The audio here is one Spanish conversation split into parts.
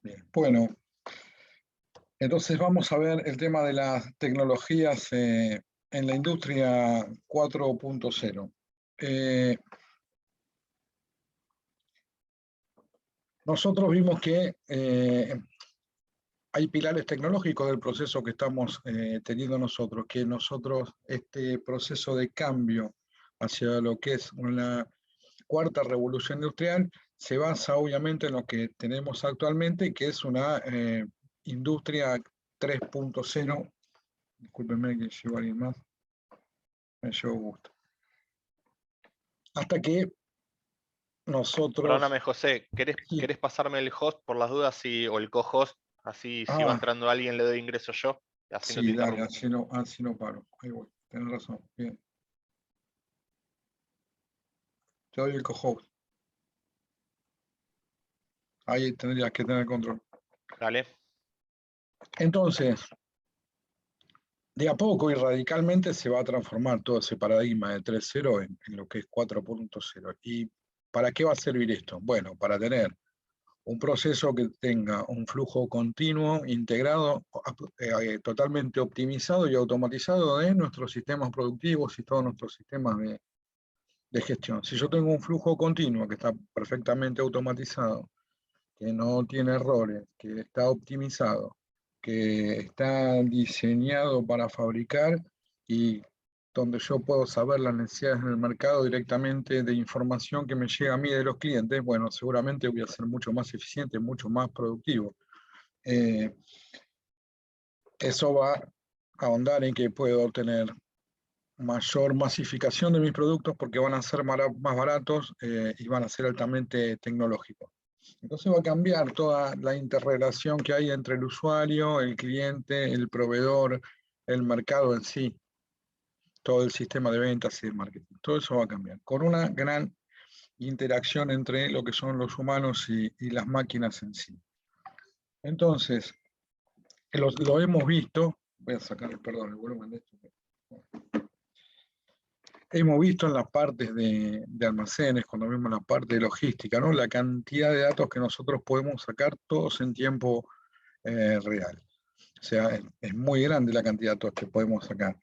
Bien. Bueno, entonces vamos a ver el tema de las tecnologías en la industria 4.0. Nosotros vimos que hay pilares tecnológicos del proceso que estamos teniendo nosotros, que nosotros este proceso de cambio hacia lo que es una cuarta revolución industrial se basa obviamente en lo que tenemos actualmente, que es una industria 3.0. Discúlpenme que llevo a alguien más, me llevo gusto. Hasta que nosotros... Perdóname, José, Sí. ¿querés pasarme el host por las dudas o el co-host? Así si va entrando alguien le doy ingreso yo, así no te Sí, dale, interrumpo. así no paro. Ahí voy, tenés razón, bien. Te doy el co-host. Ahí tendrías que tener control. Dale. Entonces, de a poco y radicalmente se va a transformar todo ese paradigma de 3.0 en lo que es 4.0. ¿Y para qué va a servir esto? Bueno, para tener un proceso que tenga un flujo continuo, integrado, totalmente optimizado y automatizado de nuestros sistemas productivos y todos nuestros sistemas de gestión. Si yo tengo un flujo continuo que está perfectamente automatizado, que no tiene errores, que está optimizado, que está diseñado para fabricar y donde yo puedo saber las necesidades del mercado directamente de información que me llega a mí de los clientes, bueno, seguramente voy a ser mucho más eficiente, mucho más productivo. Eso va a ahondar en que puedo tener mayor masificación de mis productos porque van a ser más baratos y van a ser altamente tecnológicos. Entonces va a cambiar toda la interrelación que hay entre el usuario, el cliente, el proveedor, el mercado en sí, todo el sistema de ventas y de marketing. Todo eso va a cambiar, con una gran interacción entre lo que son los humanos y las máquinas en sí. Entonces, lo hemos visto, voy a sacar, perdón, el volumen de esto. Hemos visto en las partes de almacenes, cuando vemos la parte de logística, ¿no? La cantidad de datos que nosotros podemos sacar todos en tiempo real. O sea, es muy grande la cantidad de datos que podemos sacar.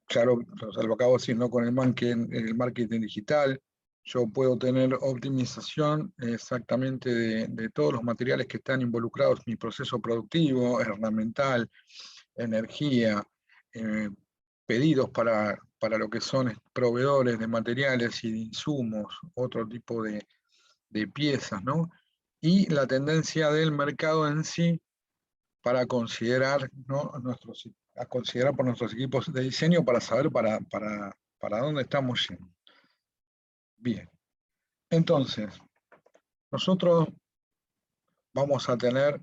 Claro, lo acabo de decir, ¿no? Con el marketing digital, yo puedo tener optimización exactamente de todos los materiales que están involucrados en mi proceso productivo, ornamental, energía, pedidos para lo que son proveedores de materiales y de insumos, otro tipo de piezas, ¿no? Y la tendencia del mercado en sí para considerar, ¿no? a considerar por nuestros equipos de diseño para saber para dónde estamos yendo. Bien, entonces, nosotros vamos a tener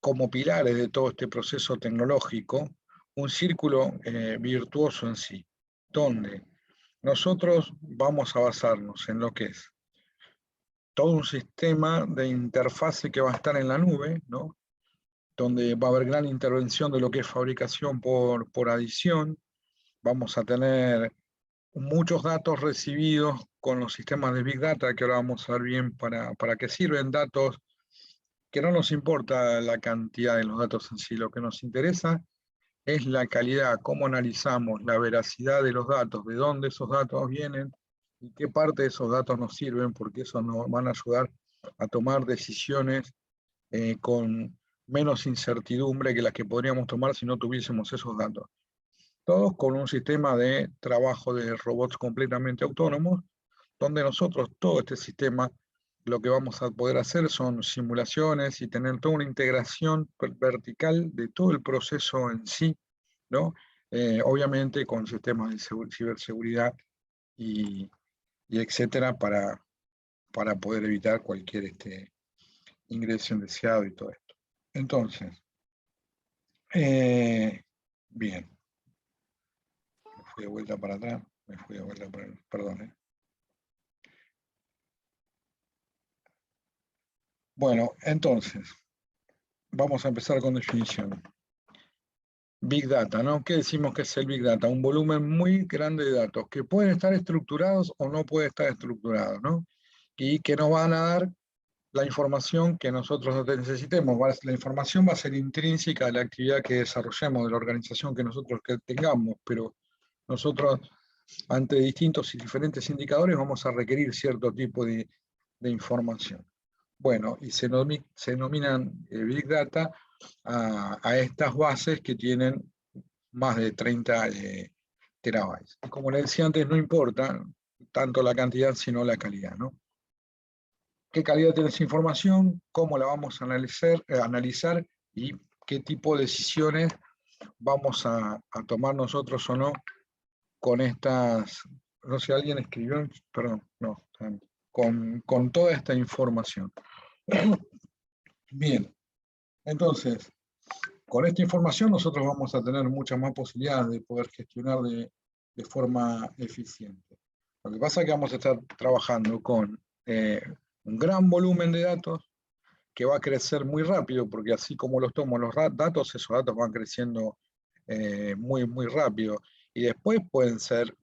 como pilares de todo este proceso tecnológico un círculo virtuoso en sí, donde nosotros vamos a basarnos en lo que es todo un sistema de interfase que va a estar en la nube, ¿no? Donde va a haber gran intervención de lo que es fabricación por adición. Vamos a tener muchos datos recibidos con los sistemas de Big Data, que ahora vamos a ver bien para qué sirven, datos que no nos importa la cantidad de los datos en sí, lo que nos interesa es la calidad, cómo analizamos la veracidad de los datos, de dónde esos datos vienen y qué parte de esos datos nos sirven, porque eso nos van a ayudar a tomar decisiones con menos incertidumbre que las que podríamos tomar si no tuviésemos esos datos. Todos con un sistema de trabajo de robots completamente autónomos, donde nosotros todo este sistema lo que vamos a poder hacer son simulaciones y tener toda una integración vertical de todo el proceso en sí, ¿no? Obviamente con sistemas de ciberseguridad y etcétera para poder evitar cualquier ingreso indeseado y todo esto. Entonces, bien. Me fui de vuelta para atrás, me fui de vuelta para atrás, perdón. Bueno, entonces, vamos a empezar con definición. Big Data, ¿no? ¿Qué decimos que es el Big Data? Un volumen muy grande de datos que pueden estar estructurados o no pueden estar estructurados, ¿no? Y que nos van a dar la información que nosotros necesitemos. La información va a ser intrínseca de la actividad que desarrollemos, de la organización que nosotros tengamos, pero nosotros, ante distintos y diferentes indicadores, vamos a requerir cierto tipo de información. Bueno, y se denominan Big Data a estas bases que tienen más de 30 terabytes. Y como les decía antes, no importa tanto la cantidad, sino la calidad, ¿no? ¿Qué calidad tiene esa información? ¿Cómo la vamos a analizar? Y qué tipo de decisiones vamos a tomar nosotros o no con estas, no sé, alguien escribió, perdón, no, con toda esta información. Bien, entonces, con esta información nosotros vamos a tener muchas más posibilidades de poder gestionar de forma eficiente. Lo que pasa es que vamos a estar trabajando con un gran volumen de datos que va a crecer muy rápido, porque así como los tomo los datos, esos datos van creciendo muy, muy rápido. Y después pueden ser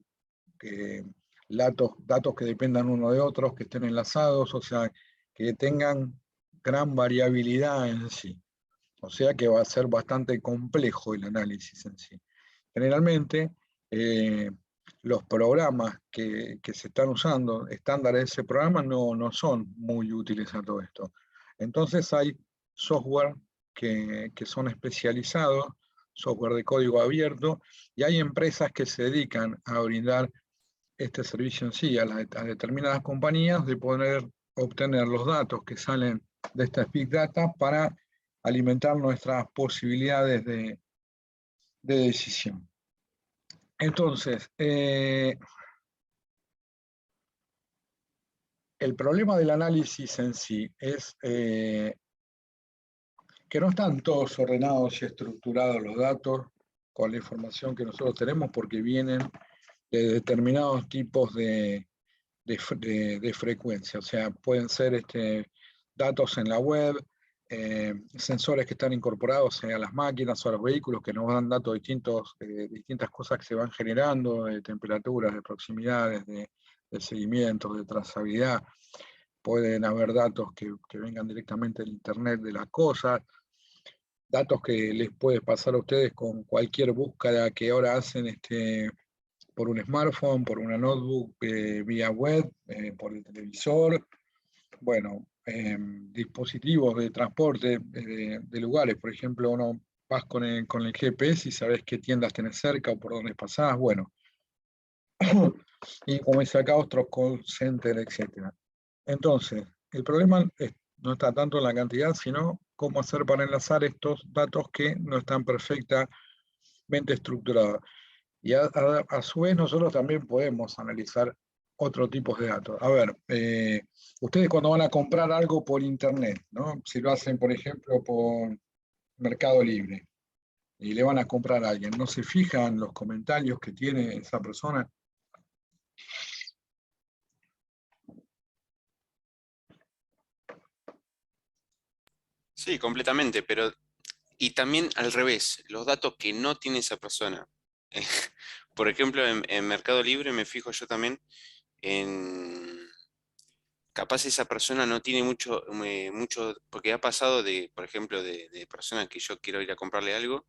datos que dependan uno de otros, que estén enlazados, o sea, que tengan gran variabilidad en sí. O sea que va a ser bastante complejo el análisis en sí. Generalmente, los programas que se están usando, estándares de ese programa, no son muy útiles a todo esto. Entonces hay software que son especializados, software de código abierto, y hay empresas que se dedican a brindar este servicio en sí a determinadas compañías de poder obtener los datos que salen de estas Big Data para alimentar nuestras posibilidades de decisión. Entonces, el problema del análisis en sí es que no están todos ordenados y estructurados los datos con la información que nosotros tenemos, porque vienen de determinados tipos de frecuencia. O sea, pueden ser datos en la web, sensores que están incorporados a las máquinas o a los vehículos que nos dan datos distintos, distintas cosas que se van generando, de temperaturas, de proximidades, de seguimientos, de trazabilidad. Pueden haber datos que vengan directamente del Internet de las cosas, datos que les puede pasar a ustedes con cualquier búsqueda que ahora hacen por un smartphone, por una notebook, vía web, por el televisor, bueno, dispositivos de transporte de lugares, por ejemplo, uno vas con el GPS y sabes qué tiendas tenés cerca o por dónde pasás, bueno, y como dice acá, otros call center, etc. Entonces, el problema no está tanto en la cantidad, sino cómo hacer para enlazar estos datos que no están perfectamente estructurados. Y a su vez nosotros también podemos analizar otro tipo de datos. A ver, ustedes cuando van a comprar algo por internet, ¿no? Si lo hacen, por ejemplo, por Mercado Libre, y le van a comprar a alguien, ¿no se fijan los comentarios que tiene esa persona? Sí, completamente, pero y también al revés, los datos que no tiene esa persona. Por ejemplo, en Mercado Libre me fijo yo también en, capaz esa persona no tiene mucho, porque ha pasado de, por ejemplo, de personas que yo quiero ir a comprarle algo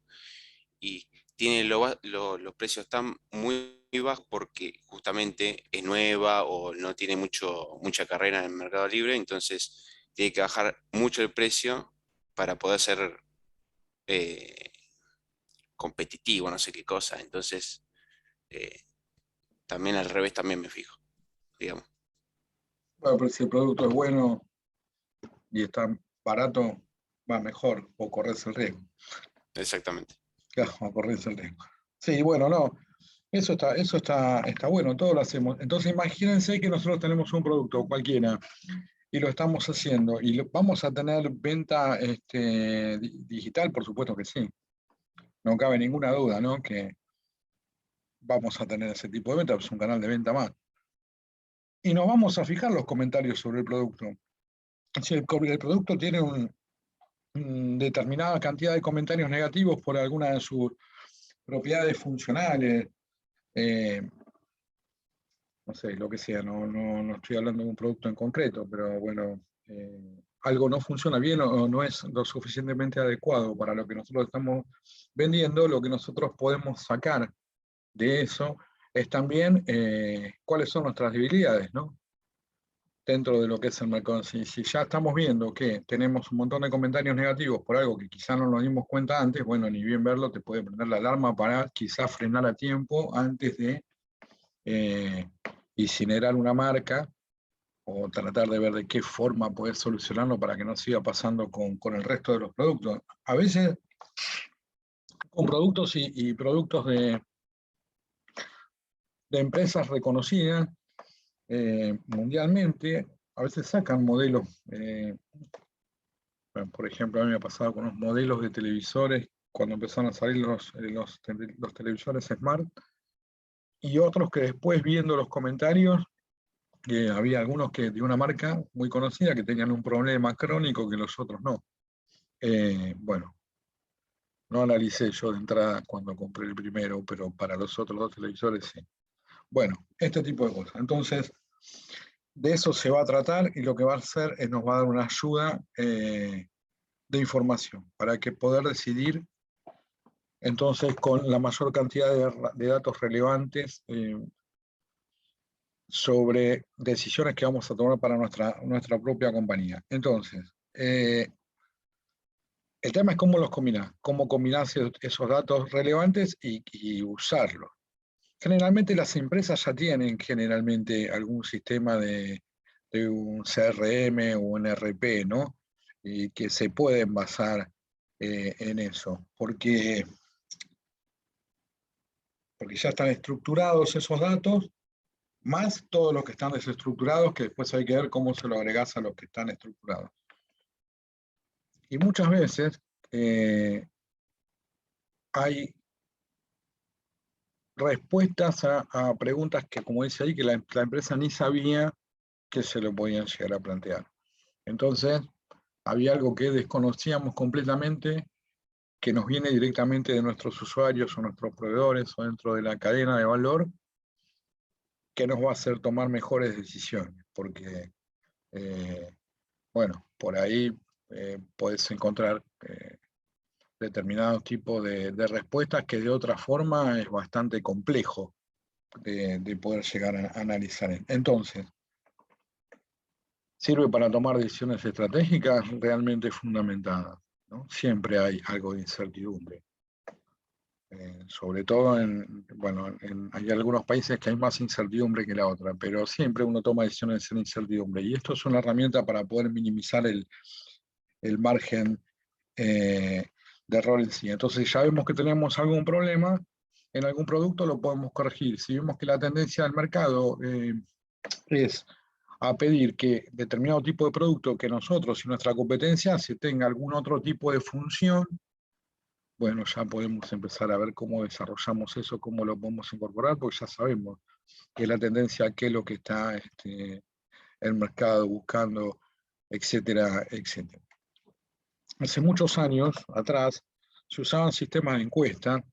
y tiene los precios tan muy bajos porque justamente es nueva o no tiene mucha carrera en el Mercado Libre, entonces tiene que bajar mucho el precio para poder ser eh, competitivo, no sé qué cosa. Entonces, eh, también al revés también me fijo, digamos. Bueno, pero si el producto es bueno y está barato, va mejor, o corres el riesgo. Exactamente. Claro, o corres el riesgo. Sí, bueno, no, eso está bueno, todo lo hacemos. Entonces imagínense que nosotros tenemos un producto cualquiera y lo estamos haciendo y vamos a tener venta digital, por supuesto que sí. No cabe ninguna duda, ¿no? Que vamos a tener ese tipo de venta, es un canal de venta más. Y nos vamos a fijar los comentarios sobre el producto. Si el producto tiene una determinada cantidad de comentarios negativos por alguna de sus propiedades funcionales, no sé, lo que sea, no estoy hablando de un producto en concreto, pero bueno, algo no funciona bien o no es lo suficientemente adecuado para lo que nosotros estamos vendiendo, lo que nosotros podemos sacar de eso es también cuáles son nuestras debilidades, ¿no? Dentro de lo que es el mercado. Si ya estamos viendo que tenemos un montón de comentarios negativos por algo que quizá no nos dimos cuenta antes, bueno, ni bien verlo, te puede prender la alarma para quizá frenar a tiempo antes de incinerar una marca o tratar de ver de qué forma poder solucionarlo para que no siga pasando con el resto de los productos. A veces con productos y productos de empresas reconocidas mundialmente, a veces sacan modelos, por ejemplo, a mí me ha pasado con unos modelos de televisores cuando empezaron a salir los televisores Smart, y otros que después viendo los comentarios, había algunos que de una marca muy conocida que tenían un problema crónico que los otros no. Bueno, no analicé yo de entrada cuando compré el primero, pero para los otros dos televisores sí. Bueno, este tipo de cosas. Entonces, de eso se va a tratar y lo que va a hacer es nos va a dar una ayuda de información para que poder decidir entonces con la mayor cantidad de datos relevantes sobre decisiones que vamos a tomar para nuestra propia compañía. Entonces, el tema es cómo los combinás, cómo combinás esos datos relevantes y usarlos. Generalmente las empresas ya tienen algún sistema de un CRM o un ERP, ¿no? Y que se pueden basar en eso, porque ya están estructurados esos datos, más todos los que están desestructurados, que después hay que ver cómo se lo agregás a los que están estructurados. Y muchas veces hay respuestas a preguntas que, como dice ahí, que la empresa ni sabía que se lo podían llegar a plantear. Entonces, había algo que desconocíamos completamente, que nos viene directamente de nuestros usuarios o nuestros proveedores o dentro de la cadena de valor, que nos va a hacer tomar mejores decisiones, porque, bueno, por ahí puedes encontrar determinados tipos de respuestas que de otra forma es bastante complejo de poder llegar a analizar. Entonces, sirve para tomar decisiones estratégicas realmente fundamentadas, ¿no? Siempre hay algo de incertidumbre. Sobre todo hay algunos países que hay más incertidumbre que la otra, pero siempre uno toma decisiones en incertidumbre. Y esto es una herramienta para poder minimizar el margen de error en sí. Entonces ya vemos que tenemos algún problema en algún producto, lo podemos corregir. Si vemos que la tendencia del mercado es a pedir que determinado tipo de producto que nosotros y nuestra competencia se tenga algún otro tipo de función, bueno, ya podemos empezar a ver cómo desarrollamos eso, cómo lo podemos incorporar, porque ya sabemos que la tendencia, qué es lo que está el mercado buscando, etcétera, etcétera. Hace muchos años atrás se usaban sistemas de encuesta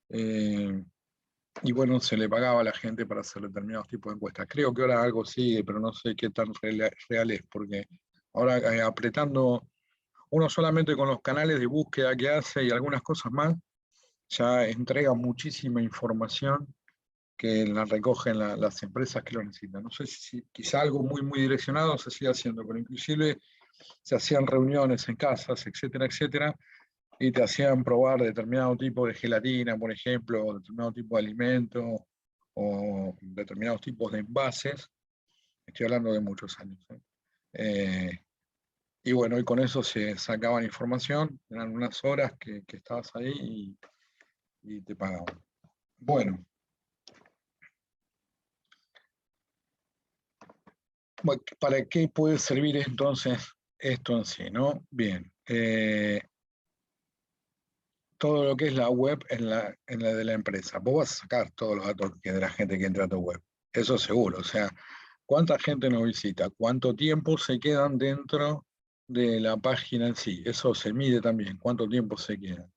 y bueno, se le pagaba a la gente para hacer determinados tipos de encuestas. Creo que ahora algo sigue, pero no sé qué tan real es, porque ahora apretando uno solamente con los canales de búsqueda que hace y algunas cosas más, ya entrega muchísima información que la recogen las empresas que lo necesitan. No sé si quizá algo muy, muy direccionado se sigue haciendo, pero inclusive se hacían reuniones en casas, etcétera, etcétera, y te hacían probar determinado tipo de gelatina, por ejemplo, o determinado tipo de alimento, o determinados tipos de envases. Estoy hablando de muchos años. Y bueno, y con eso se sacaban información, eran unas horas que estabas ahí y te pagaban. Bueno. ¿Para qué puede servir entonces esto en sí, no? Bien. Todo lo que es la web en la de la empresa. Vos vas a sacar todos los datos de la gente que entra a tu web. Eso seguro. O sea, ¿cuánta gente nos visita? ¿Cuánto tiempo se quedan dentro de la página en sí? Eso se mide también. ¿Cuánto tiempo se quedan?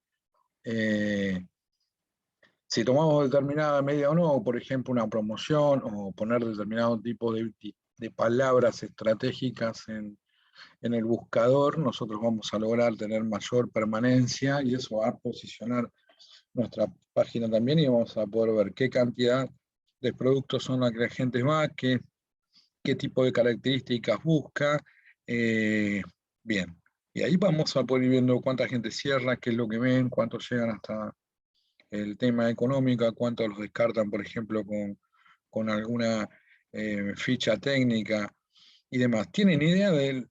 Si tomamos determinada media o no, por ejemplo, una promoción o poner determinado tipo de de palabras estratégicas en el buscador, nosotros vamos a lograr tener mayor permanencia y eso va a posicionar nuestra página también y vamos a poder ver qué cantidad de productos son los que la gente va, qué tipo de características busca. Bien, y ahí vamos a poder ir viendo cuánta gente cierra, qué es lo que ven, cuántos llegan hasta el tema económico, cuántos los descartan, por ejemplo, con alguna ficha técnica y demás. ¿Tienen idea de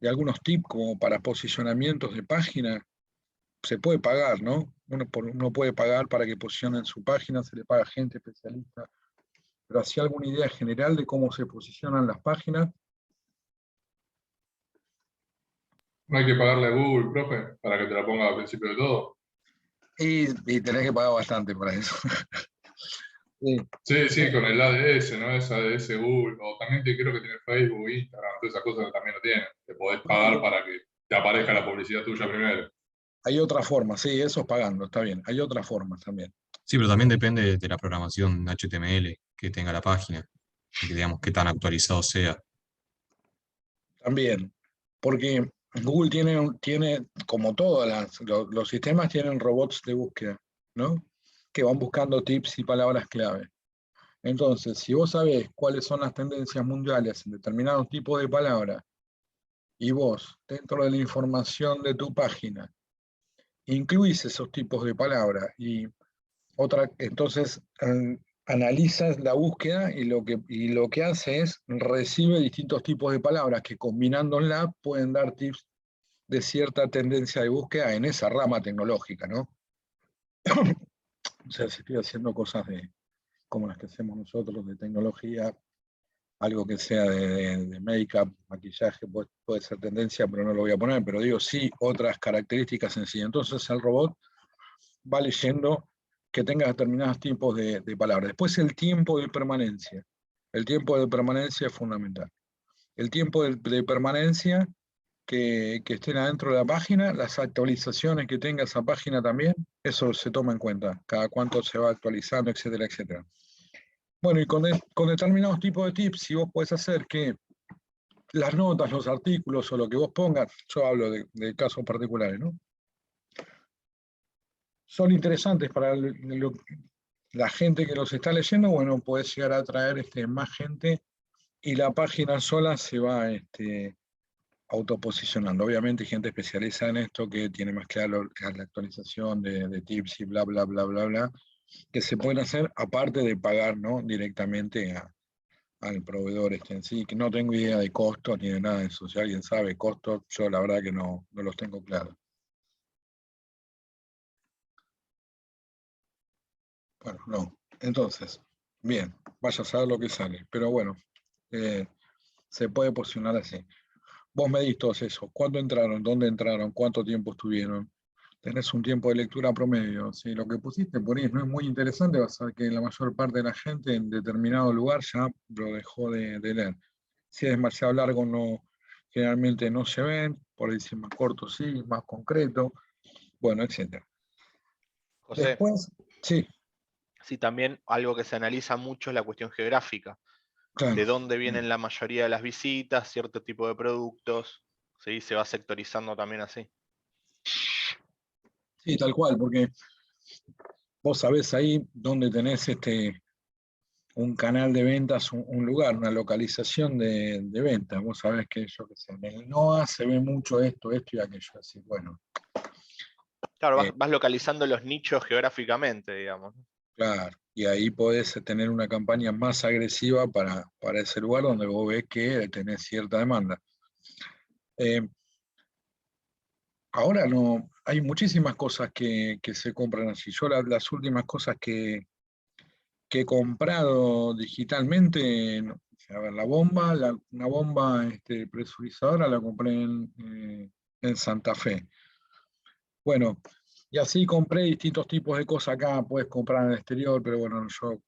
algunos tips como para posicionamientos de página? Se puede pagar, ¿no? Uno puede pagar para que posicionen su página, se le paga gente especialista, pero ¿hacía alguna idea general de cómo se posicionan las páginas? No hay que pagarle a Google, profe, para que te la ponga al principio de todo. Y tenés que pagar bastante para eso. Sí. Sí, con el ADS, ¿no? Es ADS Google, o también creo que tiene Facebook, Instagram, todas esas cosas también lo tienen. Te podés pagar para que te aparezca la publicidad tuya primero. Hay otra forma, sí, eso es pagando, está bien. Hay otras formas también. Sí, pero también depende de la programación HTML que tenga la página y que digamos qué tan actualizado sea. También, porque Google tiene como todos los sistemas tienen robots de búsqueda, ¿no? Que van buscando tips y palabras clave. Entonces, si vos sabés cuáles son las tendencias mundiales en determinados tipos de palabras, y vos, dentro de la información de tu página, incluís esos tipos de palabras, entonces analizas la búsqueda y lo que hace es recibe distintos tipos de palabras que combinándolas pueden dar tips de cierta tendencia de búsqueda en esa rama tecnológica, ¿no? O sea, si estoy haciendo cosas como las que hacemos nosotros de tecnología, algo que sea de make-up, maquillaje, puede ser tendencia, pero no lo voy a poner, pero digo sí, otras características en sí. Entonces el robot va leyendo que tenga determinados tipos de palabras. Después el tiempo de permanencia. El tiempo de permanencia es fundamental. El tiempo de permanencia que estén adentro de la página, las actualizaciones que tenga esa página también, eso se toma en cuenta, cada cuánto se va actualizando, etcétera, etcétera. Bueno, y con determinados tipos de tips, si vos podés hacer que las notas, los artículos o lo que vos pongas, yo hablo de casos particulares, ¿no? Son interesantes para la gente que los está leyendo, bueno, podés llegar a atraer más gente y la página sola se va autoposicionando. Obviamente hay gente especializada en esto que tiene más claro la actualización de tips y bla, bla, bla, bla, bla, que se pueden hacer aparte de pagar, ¿no? Directamente al proveedor en sí, que no tengo idea de costos ni de nada de eso. Si alguien sabe costos, yo la verdad que no los tengo claros. Bueno, no. Entonces, bien, vaya a saber lo que sale. Pero bueno, se puede posicionar así. Vos medís todo eso. ¿Cuándo entraron? ¿Dónde entraron? ¿Cuánto tiempo estuvieron? Tenés un tiempo de lectura promedio. Si lo que pusiste por ahí no es muy interesante, vas a ver que la mayor parte de la gente en determinado lugar ya lo dejó de leer. Si es demasiado largo, generalmente no se ven. Por ahí si es más corto, sí, más concreto. Bueno, etc. José, Después, sí. sí, también algo que se analiza mucho es la cuestión geográfica. Claro. De dónde vienen la mayoría de las visitas, cierto tipo de productos, ¿sí? Se va sectorizando también así. Sí, tal cual, porque vos sabés ahí dónde tenés un canal de ventas, un lugar, una localización de ventas. Vos sabés que en el NOA se ve mucho esto y aquello. Así, bueno. Claro, vas localizando los nichos geográficamente, digamos. Claro, y ahí podés tener una campaña más agresiva para ese lugar donde vos ves que tenés cierta demanda. Ahora no, hay muchísimas cosas que se compran así. Yo las últimas cosas que he comprado digitalmente, a ver, una bomba presurizadora la compré en Santa Fe. Bueno, y así compré distintos tipos de cosas acá, puedes comprar en el exterior, pero bueno, yo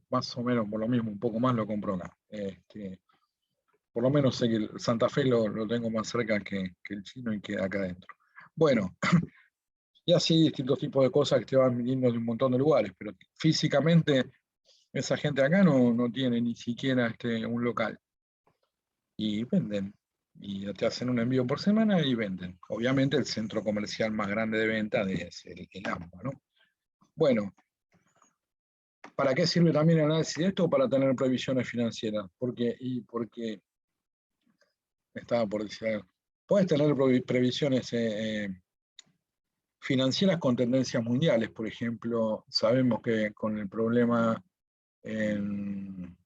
más o menos por lo mismo, un poco más lo compro acá. Por lo menos sé que el Santa Fe lo tengo más cerca que el chino y que acá adentro. Bueno, y así distintos tipos de cosas que te van viniendo de un montón de lugares, pero físicamente Esa gente acá no tiene ni siquiera un local. Y venden. Y te hacen un envío por semana y venden. Obviamente el centro comercial más grande de venta es el AMBA, ¿no? Bueno, ¿para qué sirve también el análisis de esto? Para tener previsiones financieras. Porque estaba por decir algo. Puedes tener previsiones financieras con tendencias mundiales. Por ejemplo, sabemos que con el problema en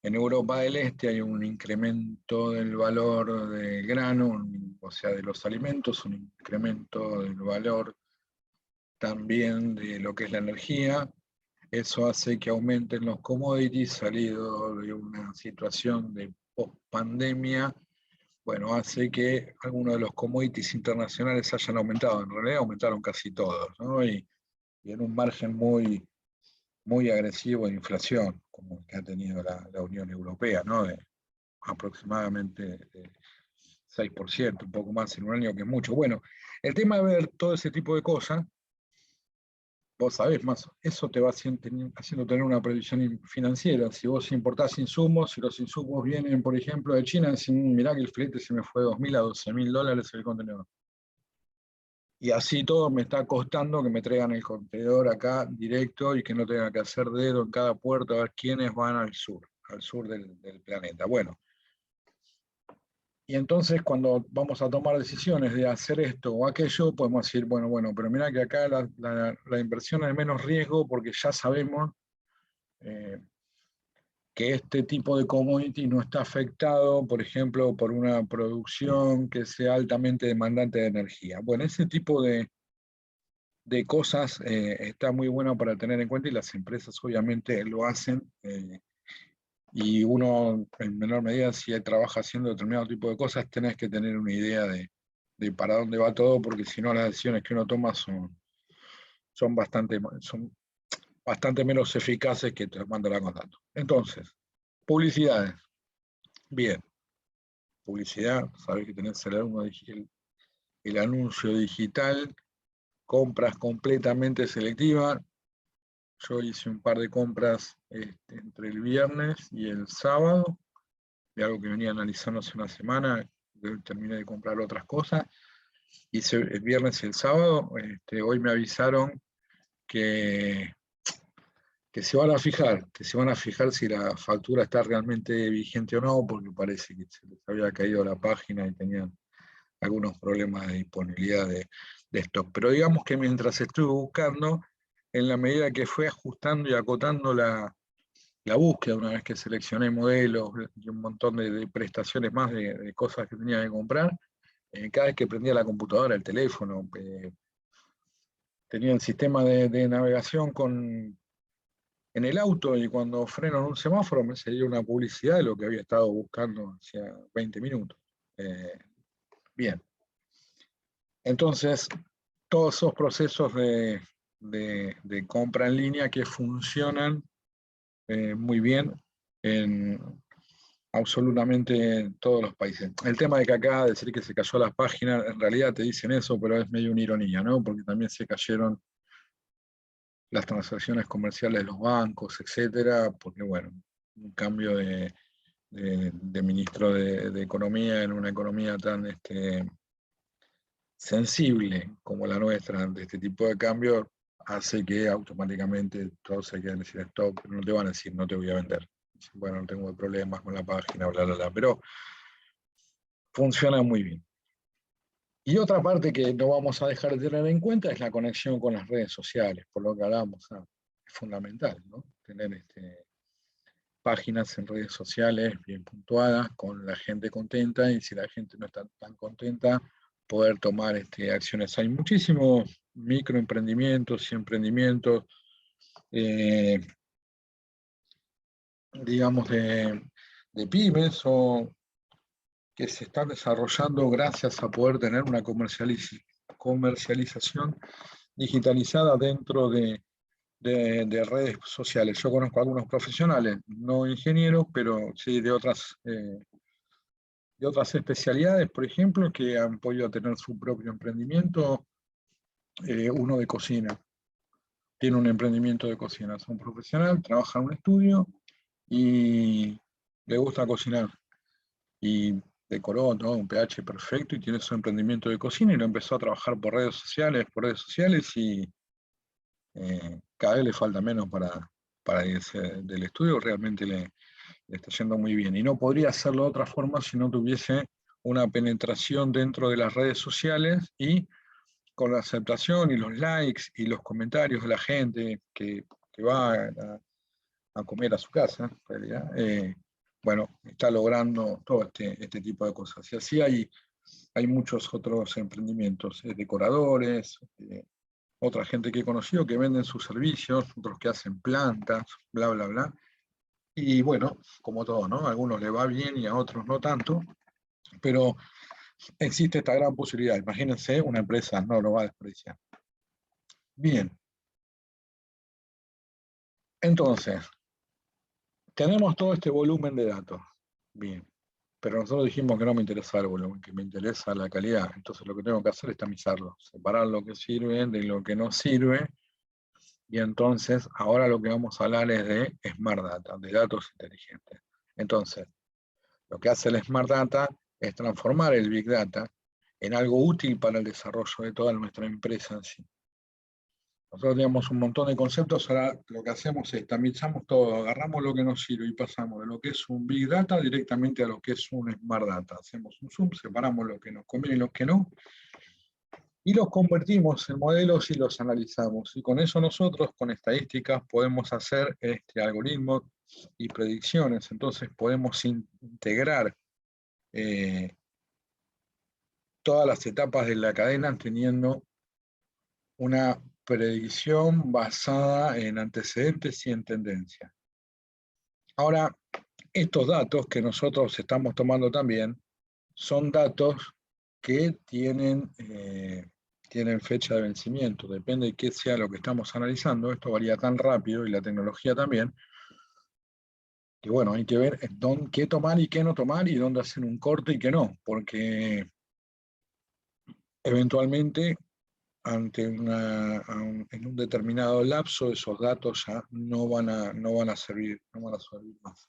Europa del Este hay un incremento del valor del grano, o sea, de los alimentos, un incremento del valor también de lo que es la energía. Eso hace que aumenten los commodities, salido de una situación de post-pandemia. Bueno, hace que algunos de los commodities internacionales hayan aumentado. En realidad aumentaron casi todos, ¿no? Y en un margen muy agresivo de inflación, como el que ha tenido la Unión Europea, ¿no? De aproximadamente 6%, un poco más en un año, que es mucho. Bueno, el tema de ver todo ese tipo de cosas, vos sabés más, eso te va haciendo tener una previsión financiera. Si vos importás insumos, si los insumos vienen, por ejemplo, de China, decís, mirá que el flete se me fue de $2.000 a $12.000 el contenedor. Y así todo me está costando que me traigan el contenedor acá directo y que no tenga que hacer dedo en cada puerto a ver quiénes van al sur del planeta. Bueno, y entonces cuando vamos a tomar decisiones de hacer esto o aquello, podemos decir, bueno, pero mira que acá la inversión es menos riesgo porque ya sabemos que este tipo de commodity no está afectado, por ejemplo, por una producción que sea altamente demandante de energía. Bueno, ese tipo de cosas está muy bueno para tener en cuenta y las empresas obviamente lo hacen. Y uno, en menor medida, si trabaja haciendo determinado tipo de cosas, tenés que tener una idea de para dónde va todo, porque si no las decisiones que uno toma son bastante menos eficaces que tomándola con datos. Entonces, publicidades. Bien. Publicidad, sabés que tenés el anuncio digital, compras completamente selectivas. Yo hice un par de compras entre el viernes y el sábado, de algo que venía analizando hace una semana, terminé de comprar otras cosas, hice el viernes y el sábado. Hoy me avisaron que se van a fijar si la factura está realmente vigente o no, porque parece que se les había caído la página y tenían algunos problemas de disponibilidad de stock. Pero digamos que mientras estuve buscando, en la medida que fue ajustando y acotando la búsqueda, una vez que seleccioné modelos y un montón de prestaciones más de cosas que tenía que comprar, cada vez que prendía la computadora, el teléfono, tenía el sistema de navegación en el auto, y cuando freno en un semáforo me salía una publicidad de lo que había estado buscando hacía 20 minutos. Bien. Entonces, todos esos procesos de compra en línea que funcionan muy bien en absolutamente todos los países. El tema de que acá decir que se cayó la página, en realidad te dicen eso, pero es medio una ironía, ¿no? Porque también se cayeron las transacciones comerciales de los bancos, etcétera, porque bueno, un cambio de ministro de Economía en una economía tan sensible como la nuestra ante este tipo de cambio, hace que automáticamente todos se queden decir stop, pero no te van a decir no te voy a vender. Bueno, no tengo problemas con la página, pero funciona muy bien. Y otra parte que no vamos a dejar de tener en cuenta es la conexión con las redes sociales, por lo que hablamos, es fundamental, ¿no? Tener páginas en redes sociales bien puntuadas, con la gente contenta, y si la gente no está tan contenta, poder tomar acciones. Hay muchísimos microemprendimientos y emprendimientos, digamos, de pymes o que se están desarrollando gracias a poder tener una comercialización digitalizada dentro de redes sociales. Yo conozco a algunos profesionales, no ingenieros, pero sí de otras especialidades, por ejemplo, que han podido tener su propio emprendimiento, uno de cocina, tiene un emprendimiento de cocina, es un profesional, trabaja en un estudio y le gusta cocinar. Y decoró todo un pH perfecto y tiene su emprendimiento de cocina y lo empezó a trabajar por redes sociales y cada vez le falta menos para irse del estudio, realmente le está yendo muy bien. Y no podría hacerlo de otra forma si no tuviese una penetración dentro de las redes sociales y con la aceptación y los likes y los comentarios de la gente que va a comer a su casa, en realidad, bueno, está logrando todo este tipo de cosas. Y así hay muchos otros emprendimientos, decoradores, otra gente que he conocido que venden sus servicios, otros que hacen plantas, bla, bla, bla. Y bueno, como todo, ¿no? A algunos le va bien y a otros no tanto, pero existe esta gran posibilidad. Imagínense, una empresa no lo va a desperdiciar. Bien. Entonces, tenemos todo este volumen de datos. Bien. Pero nosotros dijimos que no me interesa el volumen, que me interesa la calidad. Entonces lo que tengo que hacer es tamizarlo, separar lo que sirve de lo que no sirve. Y entonces ahora lo que vamos a hablar es de Smart Data, de datos inteligentes. Entonces, lo que hace el Smart Data es transformar el Big Data en algo útil para el desarrollo de toda nuestra empresa en sí. Nosotros tenemos un montón de conceptos, ahora lo que hacemos es tamizamos todo, agarramos lo que nos sirve y pasamos de lo que es un Big Data directamente a lo que es un Smart Data. Hacemos un zoom, separamos lo que nos conviene y lo que no, y los convertimos en modelos y los analizamos. Y con eso nosotros, con estadísticas, podemos hacer algoritmos y predicciones. Entonces podemos integrar todas las etapas de la cadena teniendo una predicción basada en antecedentes y en tendencia. Ahora, estos datos que nosotros estamos tomando también son datos que tienen fecha de vencimiento. Depende de qué sea lo que estamos analizando. Esto varía tan rápido y la tecnología también. Que bueno, hay que ver qué tomar y qué no tomar y dónde hacer un corte y qué no. Porque eventualmente en un determinado lapso, esos datos ya no van a servir más.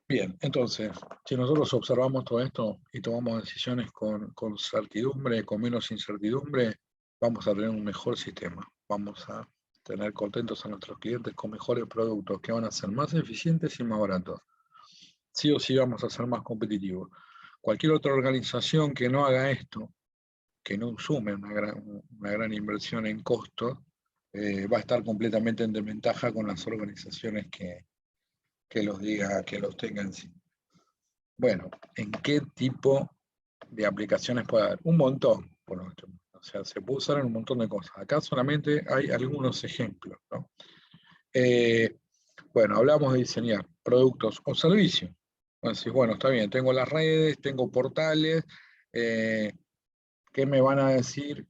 Bien, entonces, si nosotros observamos todo esto y tomamos decisiones con certidumbre, con menos incertidumbre, vamos a tener un mejor sistema. Vamos a tener contentos a nuestros clientes con mejores productos que van a ser más eficientes y más baratos. Sí o sí vamos a ser más competitivos. Cualquier otra organización que no haga esto, que no sume una gran inversión en costos, va a estar completamente en desventaja con las organizaciones que los tengan. Bueno, ¿en qué tipo de aplicaciones puede haber? Un montón, o sea, se puede usar en un montón de cosas. Acá solamente hay algunos ejemplos, ¿no? Bueno, hablamos de diseñar productos o servicios. Entonces, bueno, está bien, tengo las redes, tengo portales, ¿qué me van a decir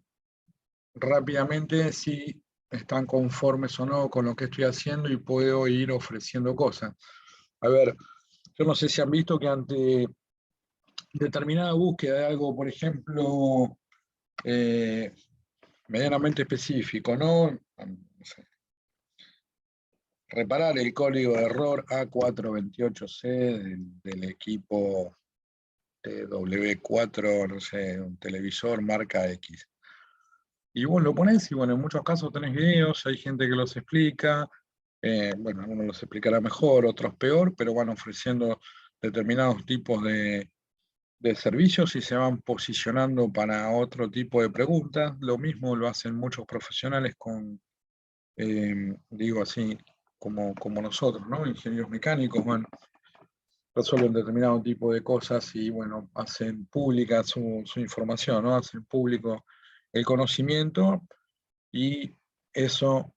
rápidamente si están conformes o no con lo que estoy haciendo y puedo ir ofreciendo cosas? A ver, yo no sé si han visto que ante determinada búsqueda de algo, por ejemplo, medianamente específico, ¿no? No sé, reparar el código de error A428C del equipo W4, no sé, un televisor marca X. Y vos lo ponés y bueno, en muchos casos tenés videos, hay gente que los explica, bueno, algunos los explicará mejor, otros peor, pero van ofreciendo determinados tipos de servicios y se van posicionando para otro tipo de preguntas. Lo mismo lo hacen muchos profesionales con, digo así, como nosotros, ¿no? Ingenieros mecánicos, bueno, resuelven determinado tipo de cosas y, bueno, hacen pública su información, ¿no? Hacen público el conocimiento y eso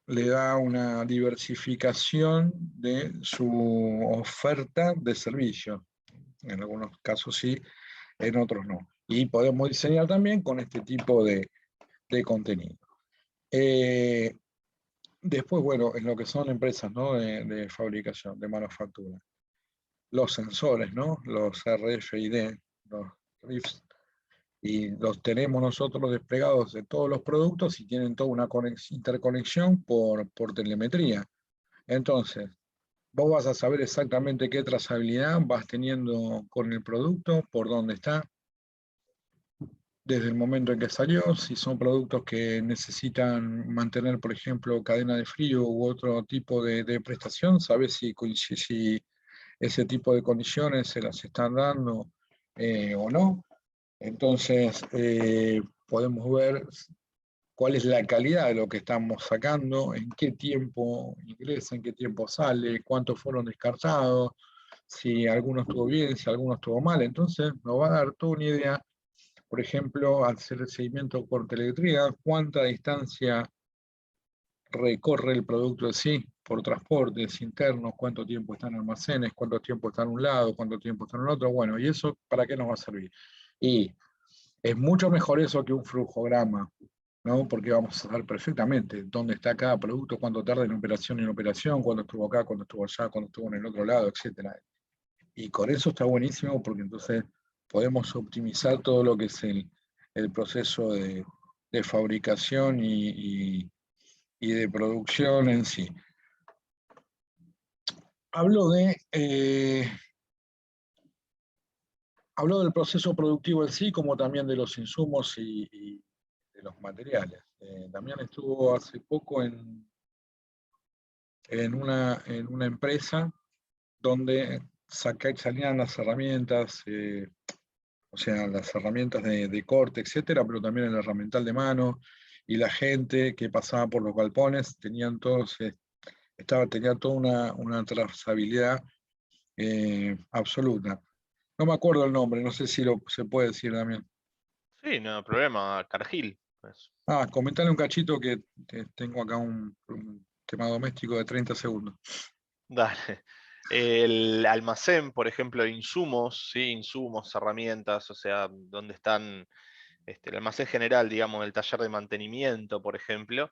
le da una diversificación de su oferta de servicios. En algunos casos sí, en otros no. Y podemos diseñar también con este tipo de contenido. Después, bueno, en lo que son empresas, ¿no? de fabricación, de manufactura. Los sensores, ¿no? Los RFID, los RIFs, y los tenemos nosotros desplegados en todos los productos y tienen toda una interconexión por telemetría. Entonces, vos vas a saber exactamente qué trazabilidad vas teniendo con el producto, por dónde está, desde el momento en que salió, si son productos que necesitan mantener, por ejemplo, cadena de frío u otro tipo de prestación, sabes si ese tipo de condiciones se las están dando o no. Entonces, podemos ver cuál es la calidad de lo que estamos sacando, en qué tiempo ingresa, en qué tiempo sale, cuántos fueron descartados, si alguno estuvo bien, si alguno estuvo mal. Entonces, nos va a dar toda una idea, por ejemplo, al hacer el seguimiento por telemetría, cuánta distancia recorre el producto en sí, por transportes internos, cuánto tiempo está en almacenes, cuánto tiempo está en un lado, cuánto tiempo está en el otro. Bueno, ¿y eso para qué nos va a servir? Y es mucho mejor eso que un flujograma, ¿no? Porque vamos a saber perfectamente dónde está cada producto, cuánto tarda en operación, cuándo estuvo acá, cuándo estuvo allá, cuándo estuvo en el otro lado, etc. Y con eso está buenísimo porque entonces podemos optimizar todo lo que es el proceso de fabricación y de producción en sí. Hablo del proceso productivo en sí, como también de los insumos y de los materiales. También estuvo hace poco en una empresa donde salían las herramientas, o sea, las herramientas de corte, etcétera, pero también el herramental de mano, y la gente que pasaba por los galpones tenían todos, tenía toda una trazabilidad absoluta. No me acuerdo el nombre, no sé si se puede decir también. Sí, no hay problema, Cargill. Pues. Comentale un cachito que tengo acá un tema doméstico de 30 segundos. Dale. El almacén, por ejemplo, de insumos, ¿sí? Insumos, herramientas, o sea, donde están el almacén general, digamos, el taller de mantenimiento, por ejemplo,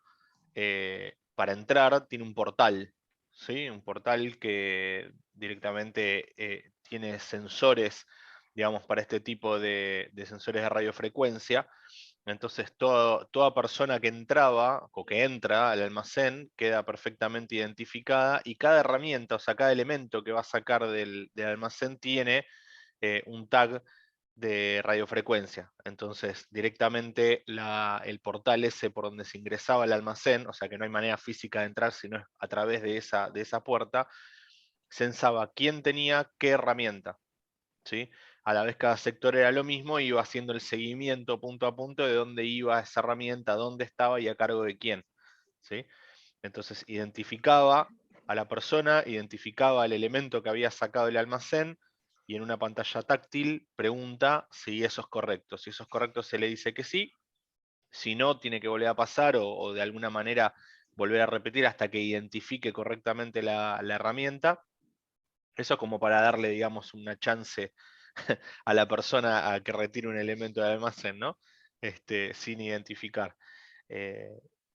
para entrar tiene un portal, ¿sí? Un portal que directamente tiene sensores, digamos, para este tipo de sensores de radiofrecuencia. Entonces toda persona que entraba o que entra al almacén queda perfectamente identificada y cada herramienta, o sea, cada elemento que va a sacar del almacén tiene un tag de radiofrecuencia. Entonces, directamente el portal ese por donde se ingresaba al almacén, o sea que no hay manera física de entrar, sino a través de esa puerta, censaba quién tenía qué herramienta. ¿Sí? A la vez cada sector era lo mismo, iba haciendo el seguimiento punto a punto de dónde iba esa herramienta, dónde estaba y a cargo de quién. ¿Sí? Entonces identificaba a la persona, identificaba el elemento que había sacado del almacén y en una pantalla táctil pregunta si eso es correcto. Si eso es correcto se le dice que sí, si no tiene que volver a pasar o de alguna manera volver a repetir hasta que identifique correctamente la herramienta. Eso como para darle, digamos, una chance a la persona a que retire un elemento del almacén, ¿no? Sin identificar.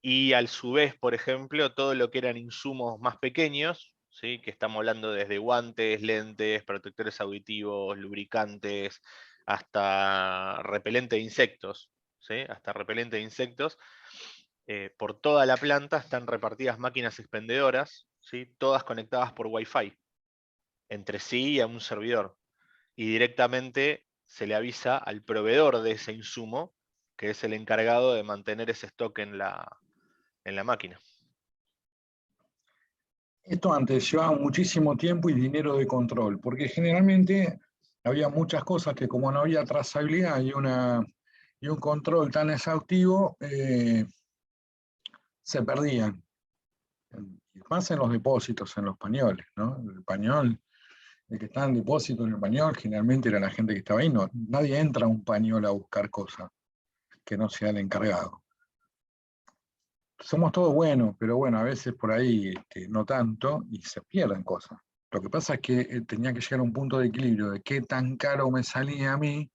Y a su vez, por ejemplo, todo lo que eran insumos más pequeños, ¿sí? Que estamos hablando desde guantes, lentes, protectores auditivos, lubricantes, hasta repelente de insectos, ¿sí? Hasta repelente de insectos. Por toda la planta están repartidas máquinas expendedoras, ¿sí? Todas conectadas por Wi-Fi entre sí y a un servidor. Y directamente se le avisa al proveedor de ese insumo, que es el encargado de mantener ese stock en la máquina. Esto antes llevaba muchísimo tiempo y dinero de control, porque generalmente había muchas cosas que como no había trazabilidad y un control tan exhaustivo, se perdían. Más en los depósitos, en los pañoles, ¿no? El pañol, el que estaba en depósito en el pañol, generalmente era la gente que estaba ahí. No, nadie entra a un pañol a buscar cosas que no sea el encargado. Somos todos buenos, pero bueno, a veces por ahí no tanto y se pierden cosas. Lo que pasa es que tenía que llegar a un punto de equilibrio de qué tan caro me salía a mí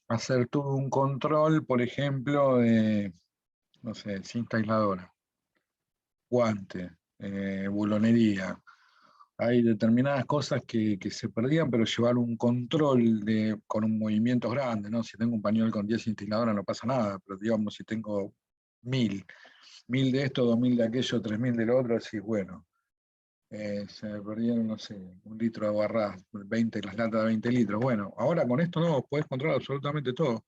hacer todo un control, por ejemplo, de, no sé, cinta aisladora, guante, bulonería, hay determinadas cosas que se perdían, pero llevar un control con un movimientos grandes, ¿no? Si tengo un pañuelo con 10 instaladoras no pasa nada, pero digamos, si tengo 1000 de esto, 2000 de aquello, 3000 de lo otro, decís, bueno, se me perdieron, no sé, 1 litro de aguarrás, 20, las latas de 20 litros. Bueno, ahora con esto no, podés controlar absolutamente todo.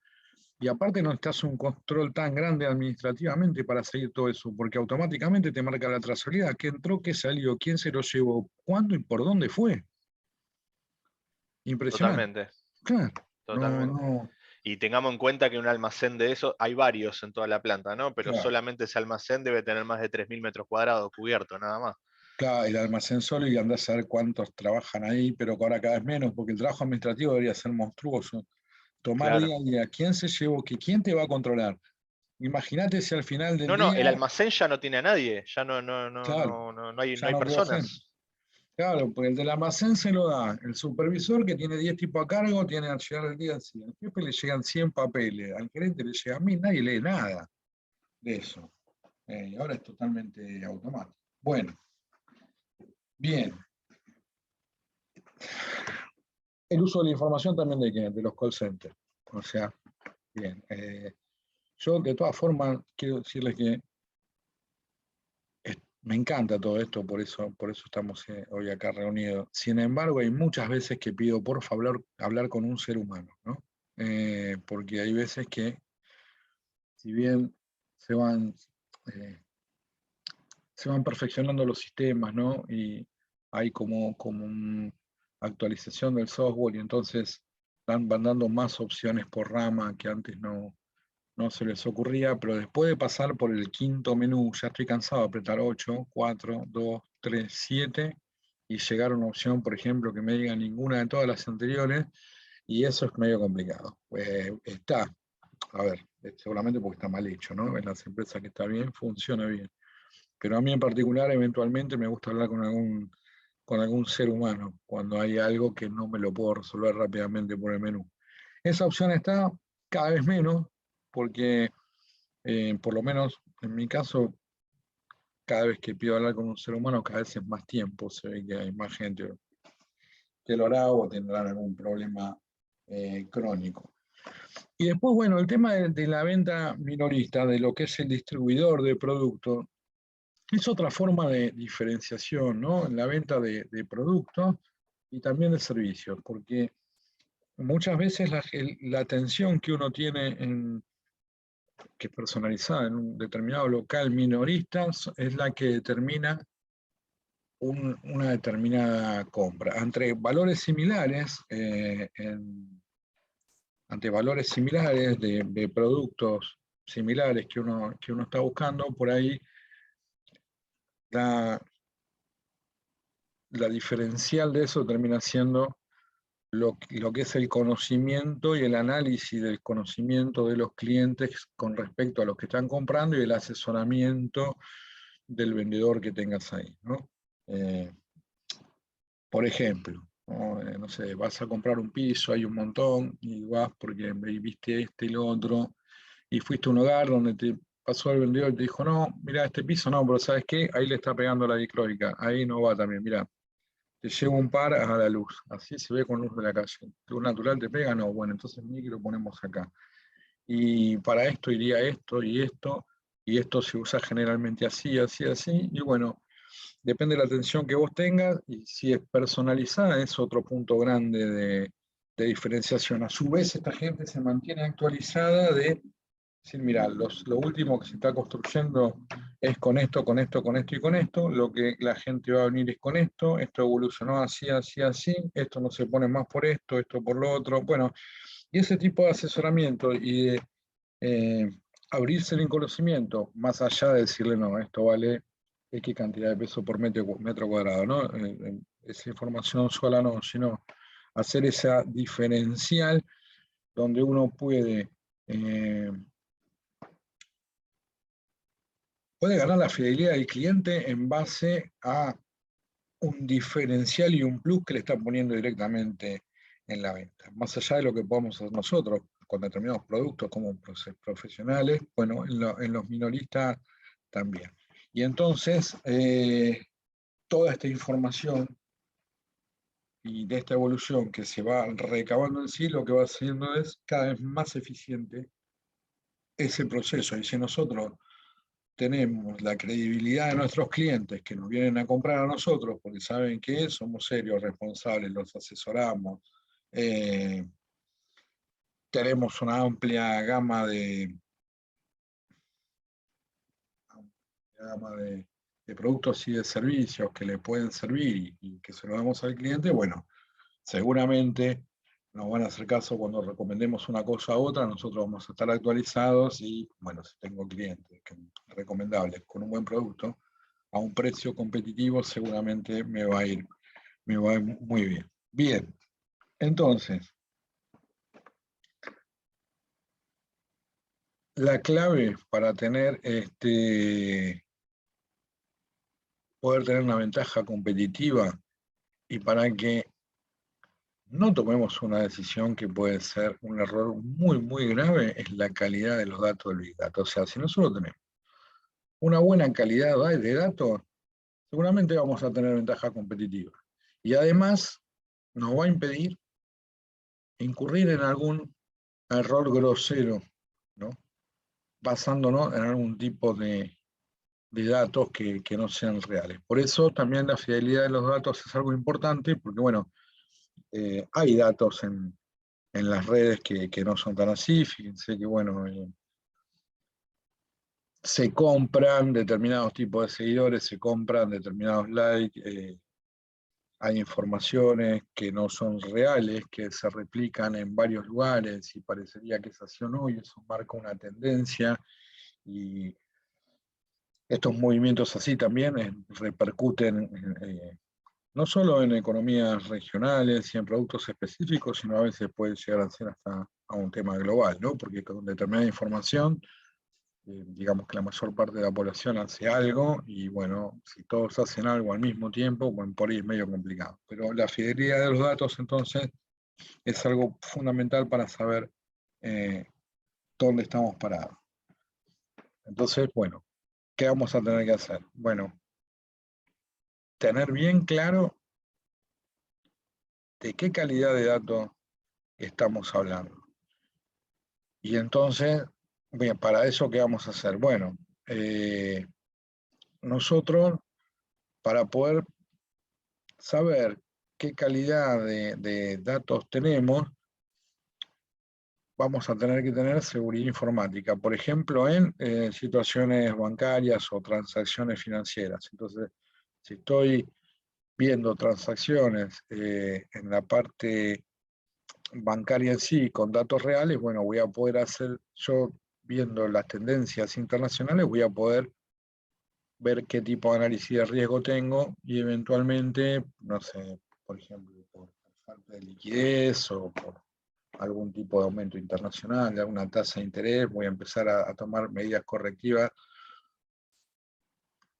Y aparte no estás un control tan grande administrativamente para seguir todo eso, porque automáticamente te marca la trazabilidad, qué entró, qué salió, quién se lo llevó, cuándo y por dónde fue. Impresionante. Totalmente, Claro. totalmente. No, Y tengamos en cuenta que un almacén de eso, hay varios en toda la planta, ¿no? Pero claro. solamente ese almacén debe tener más de 3000 metros cuadrados cubiertos, nada más. Claro, el almacén solo y andás a ver cuántos trabajan ahí, pero que ahora cada vez menos, porque el trabajo administrativo debería ser monstruoso. Tomar Claro. día a día, quién se llevó, quién te va a controlar. Imagínate si al final del No, no, día, el almacén ya no tiene a nadie, ya claro, no hay, no ya hay no quedó gente. personas. Claro, pues el del almacén se lo da el supervisor que tiene 10 tipos a cargo, tiene al llegar el día 100. Al jefe le llegan 100 papeles, al gerente le llegan 1000, nadie lee nada de eso. Y ahora es totalmente automático. Bueno, bien. El uso de la información también de los call centers. O sea, bien. Yo de todas formas quiero decirles que me encanta todo esto, por eso estamos hoy acá reunidos. Sin embargo, hay muchas veces que pido por favor hablar con un ser humano, ¿no? Porque hay veces que, si bien se van, eh, se van perfeccionando los sistemas, ¿no? Y hay como una actualización del software y entonces van dando más opciones por rama que antes no se les ocurría, pero después de pasar por el quinto menú, ya estoy cansado de apretar 8, 4, 2, 3, 7 y llegar a una opción, por ejemplo, que me diga ninguna de todas las anteriores, y eso es medio complicado. Está, a ver, seguramente porque está mal hecho, ¿no? En las empresas que está bien, funciona bien. Pero a mí en particular, eventualmente, me gusta hablar con algún ser humano, cuando hay algo que no me lo puedo resolver rápidamente por el menú. Esa opción está cada vez menos, porque por lo menos en mi caso, cada vez que pido hablar con un ser humano, cada vez es más tiempo, se ve que hay más gente que lo hará o tendrán algún problema crónico. Y después, bueno, el tema de la venta minorista, de lo que es el distribuidor de productos, es otra forma de diferenciación, ¿no? En la venta de productos y también de servicios, porque muchas veces la atención que uno tiene que es personalizada en un determinado local minorista es la que determina una determinada compra. Ante valores similares, ante valores similares de productos similares que uno está buscando, por ahí la diferencial de eso termina siendo lo que es el conocimiento y el análisis del conocimiento de los clientes con respecto a los que están comprando y el asesoramiento del vendedor que tengas ahí, ¿no? Por ejemplo, ¿no? No sé, vas a comprar un piso, hay un montón, y vas porque viste este y lo otro, y fuiste a un hogar donde te pasó el vendedor y te dijo, no, mira, este piso no, pero ¿sabes qué? Ahí le está pegando la diclórica, ahí no va también, mira, te llevo un par a la luz, así se ve con luz de la calle. ¿Luz natural te pega? No, bueno, entonces ni que lo ponemos acá. Y para esto iría esto y esto se usa generalmente así, así, así, y bueno, depende de la atención que vos tengas, y si es personalizada es otro punto grande de diferenciación. A su vez, esta gente se mantiene actualizada de decir, mira, lo último que se está construyendo es con esto, con esto, con esto y con esto, lo que la gente va a venir es con esto evolucionó así, así, así, esto no se pone más por esto por lo otro, bueno, y ese tipo de asesoramiento y de abrirse el conocimiento, más allá de decirle, no, esto vale X cantidad de peso por metro cuadrado, ¿no? Esa información sola no, sino hacer esa diferencial donde uno puede ganar la fidelidad del cliente en base a un diferencial y un plus que le están poniendo directamente en la venta. Más allá de lo que podamos hacer nosotros con determinados productos como profesionales, bueno, en los minoristas también. Y entonces, toda esta información y de esta evolución que se va recabando en sí, lo que va haciendo es cada vez más eficiente ese proceso. Y si nosotros tenemos la credibilidad de nuestros clientes que nos vienen a comprar a nosotros porque saben que somos serios, responsables, los asesoramos, tenemos una amplia gama de productos y de servicios que le pueden servir y que se lo damos al cliente, bueno, seguramente nos van a hacer caso cuando recomendemos una cosa a otra, nosotros vamos a estar actualizados y, bueno, si tengo clientes recomendables con un buen producto, a un precio competitivo, seguramente me va a ir muy bien. Bien, entonces, la clave para tener poder tener una ventaja competitiva y para que no tomemos una decisión que puede ser un error muy grave, es la calidad de los datos del Big Data. O sea, si nosotros tenemos una buena calidad de datos, seguramente vamos a tener ventaja competitiva. Y además nos va a impedir incurrir en algún error grosero, ¿no? Basándonos en algún tipo de datos que no sean reales. Por eso también la fidelidad de los datos es algo importante, porque bueno, hay datos en las redes que no son tan así. Fíjense que bueno, se compran determinados tipos de seguidores, se compran determinados likes, hay informaciones que no son reales, que se replican en varios lugares y parecería que es así o no, y eso marca una tendencia, y estos movimientos así también repercuten no solo en economías regionales y en productos específicos, sino a veces puede llegar a ser hasta a un tema global, ¿no? Porque con determinada información, digamos que la mayor parte de la población hace algo, y bueno, si todos hacen algo al mismo tiempo, bueno, por ahí es medio complicado. Pero la fidelidad de los datos, entonces, es algo fundamental para saber dónde estamos parados. Entonces, bueno, ¿qué vamos a tener que hacer? Bueno, tener bien claro de qué calidad de datos estamos hablando. Y entonces, bien, para eso, ¿qué vamos a hacer? Bueno, nosotros, para poder saber qué calidad de datos tenemos, vamos a tener que tener seguridad informática, por ejemplo, en situaciones bancarias o transacciones financieras. Entonces, si estoy viendo transacciones en la parte bancaria en sí, con datos reales, bueno, voy a poder hacer, yo viendo las tendencias internacionales, voy a poder ver qué tipo de análisis de riesgo tengo y eventualmente, no sé, por ejemplo, por falta de liquidez o por algún tipo de aumento internacional, de alguna tasa de interés, voy a empezar a tomar medidas correctivas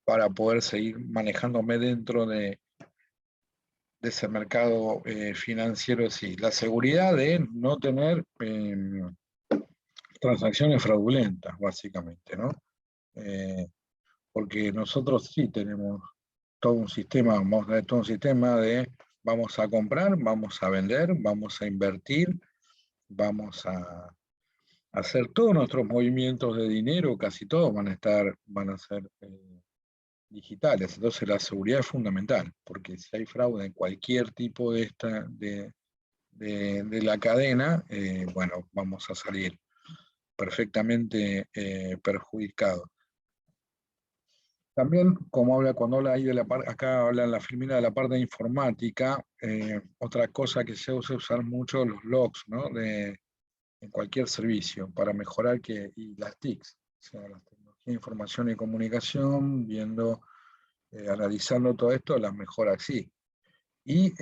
para poder seguir manejándome dentro de ese mercado financiero. Sí, la seguridad de no tener transacciones fraudulentas, básicamente, ¿no? Porque nosotros sí tenemos todo un sistema, vamos a comprar, vamos a vender, vamos a invertir, vamos a hacer todos nuestros movimientos de dinero, casi todos van a ser digitales. Entonces la seguridad es fundamental, porque si hay fraude en cualquier tipo de la cadena, bueno, vamos a salir perfectamente perjudicados. También, cuando habla ahí de la parte, acá habla en la filmina de la parte de informática, otra cosa que se usa usar mucho, los logs, ¿no? En cualquier servicio, para mejorar y las TICs, o sea, las tecnologías de información y comunicación, analizando todo esto, las mejoras sí. Y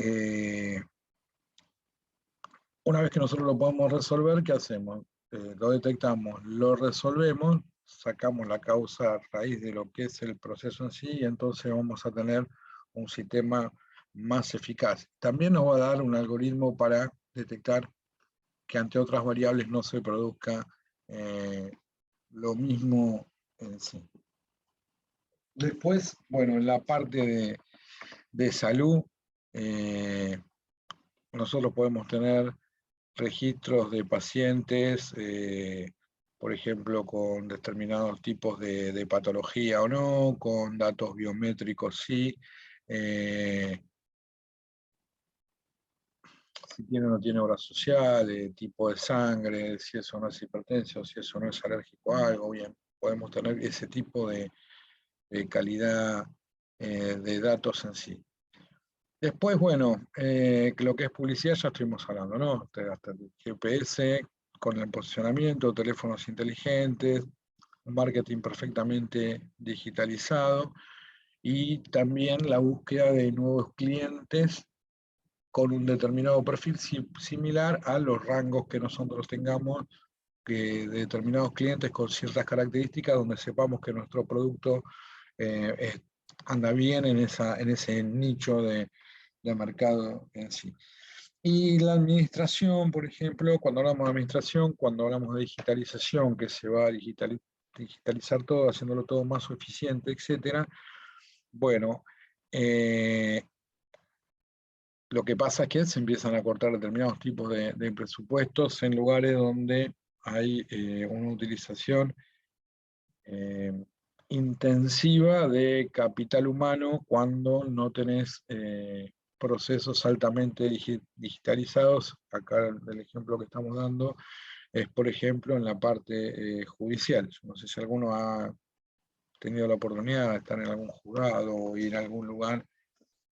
una vez que nosotros lo podemos resolver, ¿qué hacemos? Lo detectamos, lo resolvemos, sacamos la causa raíz de lo que es el proceso en sí, y entonces vamos a tener un sistema más eficaz. También nos va a dar un algoritmo para detectar que ante otras variables no se produzca lo mismo en sí. Después, bueno, en la parte de salud, nosotros podemos tener registros de pacientes, por ejemplo, con determinados tipos de patología o no, con datos biométricos sí, si tiene o no tiene obra social, tipo de sangre, si eso no es hipertenso, si eso no es alérgico a algo, bien, podemos tener ese tipo de calidad de datos en sí. Después, bueno, lo que es publicidad ya estuvimos hablando, ¿no? Hasta el GPS con el posicionamiento, teléfonos inteligentes, un marketing perfectamente digitalizado y también la búsqueda de nuevos clientes con un determinado perfil similar a los rangos que nosotros tengamos de determinados clientes con ciertas características donde sepamos que nuestro producto anda bien en ese nicho de mercado en sí. Y la administración, por ejemplo, cuando hablamos de administración, cuando hablamos de digitalización, que se va a digitalizar todo, haciéndolo todo más eficiente, etcétera, bueno, lo que pasa es que se empiezan a cortar determinados tipos de presupuestos en lugares donde hay una utilización intensiva de capital humano cuando no tenés procesos altamente digitalizados. Acá el ejemplo que estamos dando es, por ejemplo, en la parte judicial. Yo no sé si alguno ha tenido la oportunidad de estar en algún juzgado o ir a algún lugar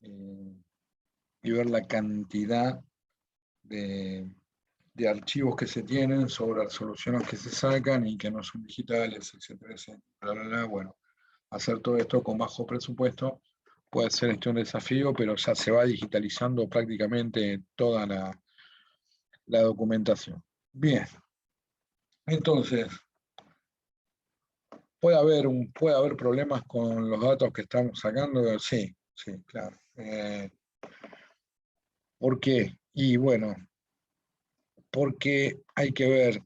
y ver la cantidad de archivos que se tienen sobre resoluciones que se sacan y que no son digitales, etcétera, etcétera. Bueno, hacer todo esto con bajo presupuesto puede ser un desafío, pero ya se va digitalizando prácticamente toda la documentación. Bien, entonces, ¿puede haber problemas con los datos que estamos sacando? Sí, sí, claro. ¿Por qué? Y bueno, porque hay que ver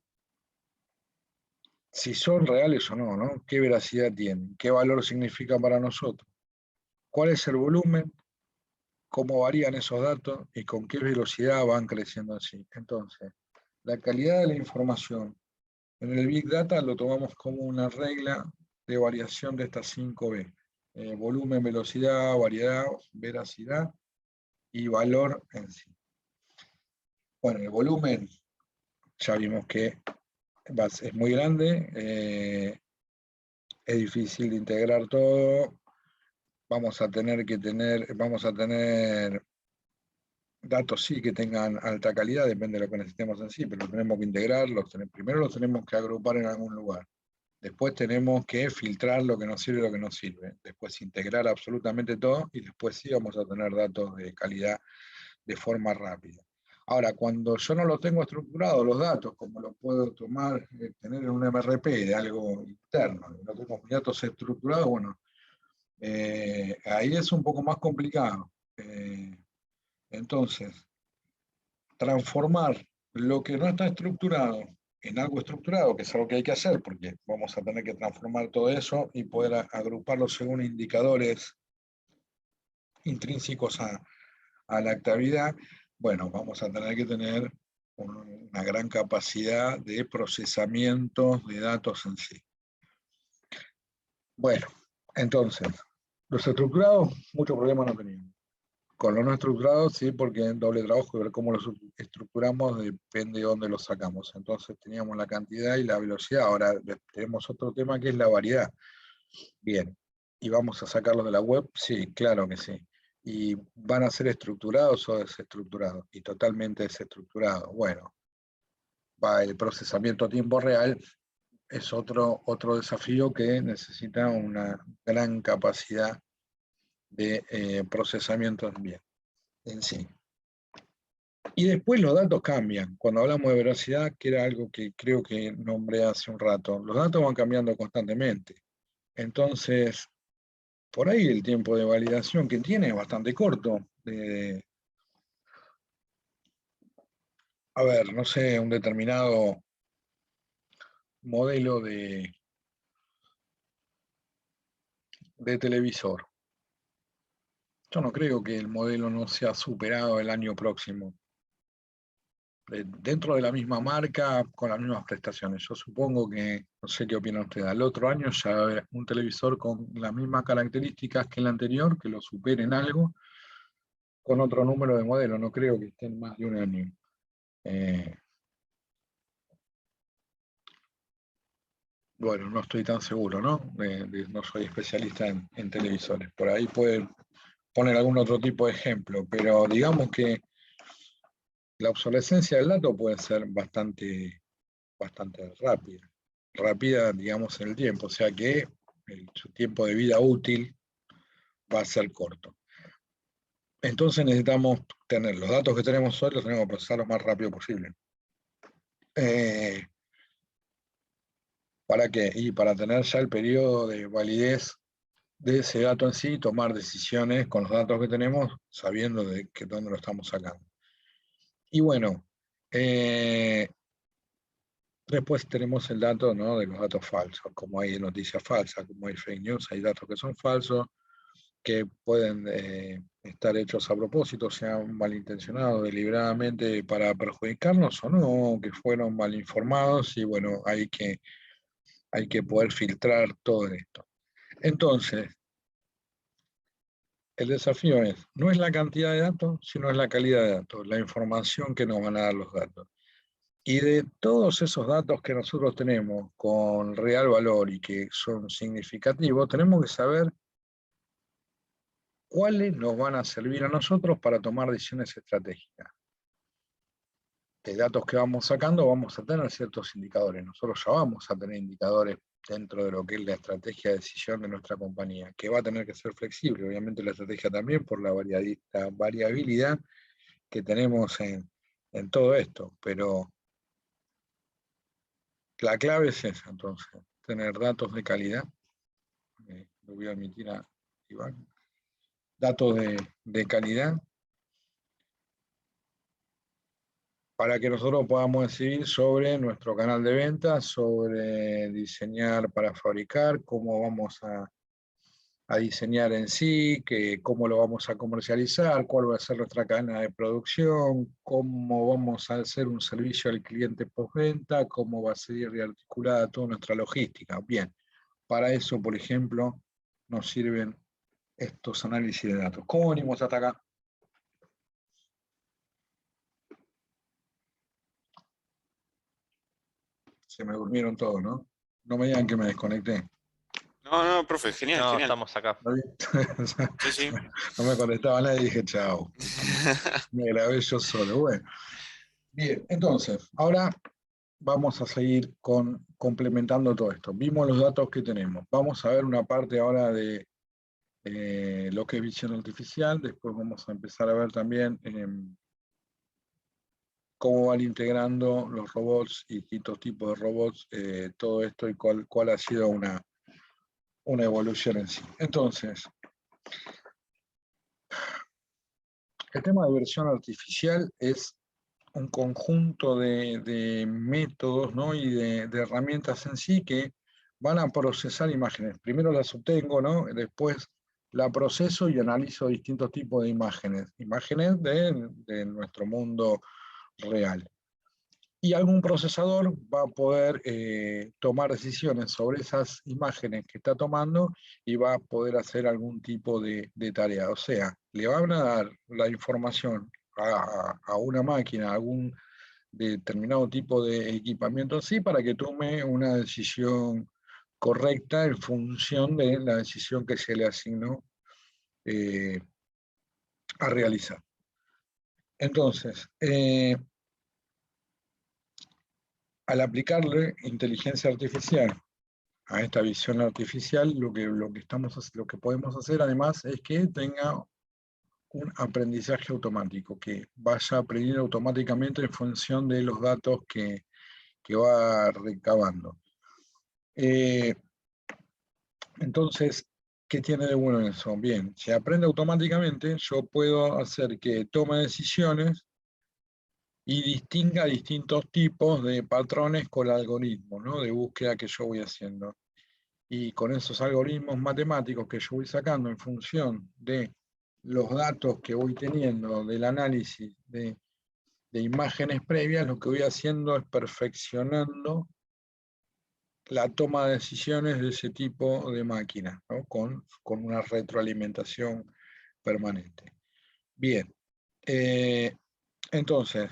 si son reales o no, ¿no? ¿Qué veracidad tienen? ¿Qué valor significa para nosotros? ¿Cuál es el volumen? ¿Cómo varían esos datos? ¿Y con qué velocidad van creciendo así? Entonces, la calidad de la información en el Big Data lo tomamos como una regla de variación de estas 5B. Volumen, velocidad, variedad, veracidad y valor en sí. Bueno, el volumen ya vimos que es muy grande, es difícil de integrar todo, vamos a tener datos sí que tengan alta calidad, depende de lo que necesitemos en sí, pero los tenemos que integrar, primero los tenemos que agrupar en algún lugar, después tenemos que filtrar lo que nos sirve y lo que no sirve, después integrar absolutamente todo y después sí vamos a tener datos de calidad de forma rápida. Ahora, cuando yo no los tengo estructurados los datos, como lo puedo tomar, tener en un MRP de algo interno, no tengo mis datos estructurados, bueno, ahí es un poco más complicado. Entonces, transformar lo que no está estructurado en algo estructurado, que es algo que hay que hacer, porque vamos a tener que transformar todo eso y poder agruparlo según indicadores intrínsecos a la actividad, bueno, vamos a tener que tener una gran capacidad de procesamiento de datos en sí. Bueno, entonces, los estructurados, mucho problema no teníamos. Con los no estructurados, sí, porque en doble trabajo, ver cómo los estructuramos depende de dónde los sacamos. Entonces teníamos la cantidad y la velocidad. Ahora tenemos otro tema que es la variedad. Bien, ¿y vamos a sacarlos de la web? Sí, claro que sí. ¿Y van a ser estructurados o desestructurados? Y totalmente desestructurados. Bueno, el procesamiento a tiempo real es otro desafío que necesita una gran capacidad de procesamiento también en sí. Y después los datos cambian. Cuando hablamos de veracidad, que era algo que creo que nombré hace un rato, los datos van cambiando constantemente. Entonces, por ahí el tiempo de validación que tiene es bastante corto. A ver, no sé, un determinado modelo de televisor. Yo no creo que el modelo no sea superado el año próximo. dentro de la misma marca, con las mismas prestaciones. Yo supongo que, no sé qué opina usted, al otro año ya va a haber un televisor con las mismas características que el anterior, que lo superen algo, con otro número de modelo. No creo que estén más de un año. Bueno, no estoy tan seguro, ¿no? No soy especialista en televisores. Por ahí pueden poner algún otro tipo de ejemplo, pero digamos que la obsolescencia del dato puede ser bastante rápida. Rápida, digamos, en el tiempo, o sea que su tiempo de vida útil va a ser corto. Entonces necesitamos tener los datos que tenemos hoy, los tenemos que procesar lo más rápido posible. ¿Para qué? Y para tener ya el periodo de validez de ese dato en sí, tomar decisiones con los datos que tenemos, sabiendo de dónde lo estamos sacando. Y bueno, después tenemos el dato, ¿no?, de los datos falsos, como hay noticias falsas, como hay fake news, hay datos que son falsos, que pueden estar hechos a propósito, sean malintencionados deliberadamente para perjudicarnos o no, que fueron mal informados, y bueno, hay que poder filtrar todo esto. Entonces, el desafío no es la cantidad de datos, sino es la calidad de datos, la información que nos van a dar los datos. Y de todos esos datos que nosotros tenemos con real valor y que son significativos, tenemos que saber cuáles nos van a servir a nosotros para tomar decisiones estratégicas. De datos que vamos sacando vamos a tener ciertos indicadores. Nosotros ya vamos a tener indicadores dentro de lo que es la estrategia de decisión de nuestra compañía, que va a tener que ser flexible, obviamente la estrategia también por la variabilidad que tenemos en todo esto, pero la clave es esa, entonces, tener datos de calidad. Lo voy a admitir a Iván. Datos de calidad para que nosotros podamos decidir sobre nuestro canal de ventas, sobre diseñar para fabricar, cómo vamos a diseñar en sí, cómo lo vamos a comercializar, cuál va a ser nuestra cadena de producción, cómo vamos a hacer un servicio al cliente postventa, cómo va a ser rearticulada toda nuestra logística. Bien, para eso, por ejemplo, nos sirven estos análisis de datos. ¿Cómo venimos hasta acá? Se me durmieron todos, ¿no? No me digan que me desconecté. No, profe, genial, No, genial. estamos acá. Sí, sí. No me conectaba nadie y dije, chao. Me grabé yo solo. Bueno, bien, entonces, ahora vamos a seguir complementando todo esto. Vimos los datos que tenemos. Vamos a ver una parte ahora de lo que es visión artificial. Después vamos a empezar a ver también cómo van integrando los robots y distintos tipos de robots, todo esto y cuál ha sido una evolución en sí. Entonces, el tema de visión artificial es un conjunto de métodos, ¿no?, y de herramientas en sí que van a procesar imágenes. Primero las obtengo, ¿no?, después la proceso y analizo distintos tipos de imágenes de nuestro mundo real. Y algún procesador va a poder tomar decisiones sobre esas imágenes que está tomando y va a poder hacer algún tipo de tarea. O sea, le van a dar la información a una máquina, a algún determinado tipo de equipamiento así, para que tome una decisión correcta en función de la decisión que se le asignó a realizar. Entonces, al aplicarle inteligencia artificial a esta visión artificial, lo que podemos hacer además es que tenga un aprendizaje automático, que vaya aprendiendo automáticamente en función de los datos que va recabando. Entonces, ¿qué tiene de bueno eso? Bien, si aprende automáticamente, yo puedo hacer que tome decisiones y distinga distintos tipos de patrones con el algoritmo, ¿no?, de búsqueda que yo voy haciendo. Y con esos algoritmos matemáticos que yo voy sacando en función de los datos que voy teniendo, del análisis de de imágenes previas, lo que voy haciendo es perfeccionando la toma de decisiones de ese tipo de máquina, ¿no? con una retroalimentación permanente. Bien, entonces,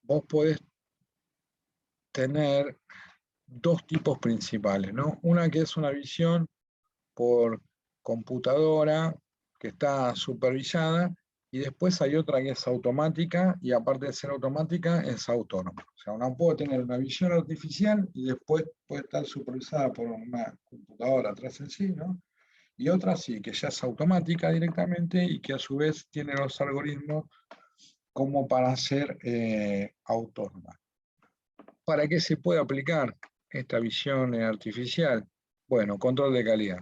vos podés tener dos tipos principales, ¿no? Una que es una visión por computadora, que está supervisada, y después hay otra que es automática, y aparte de ser automática, es autónoma. O sea, uno puede tener una visión artificial y después puede estar supervisada por una computadora atrás en sí, ¿no? Y otra sí, que ya es automática directamente y que a su vez tiene los algoritmos como para ser autónoma. ¿Para qué se puede aplicar esta visión artificial? Bueno, control de calidad.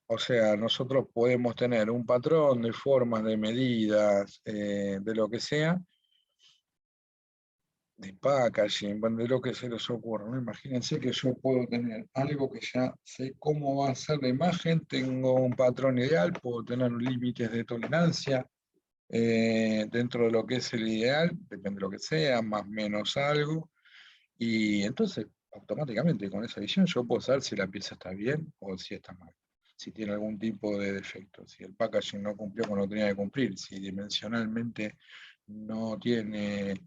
O sea, nosotros podemos tener un patrón de formas, de medidas, de lo que sea, de packaging, bueno, de lo que se les ocurra, ¿no? Imagínense que yo puedo tener algo que ya sé cómo va a ser la imagen, tengo un patrón ideal, puedo tener límites de tolerancia dentro de lo que es el ideal, depende de lo que sea, más o menos algo, y entonces automáticamente con esa visión yo puedo saber si la pieza está bien o si está mal, si tiene algún tipo de defecto, si el packaging no cumplió con lo que tenía que cumplir, si dimensionalmente no tiene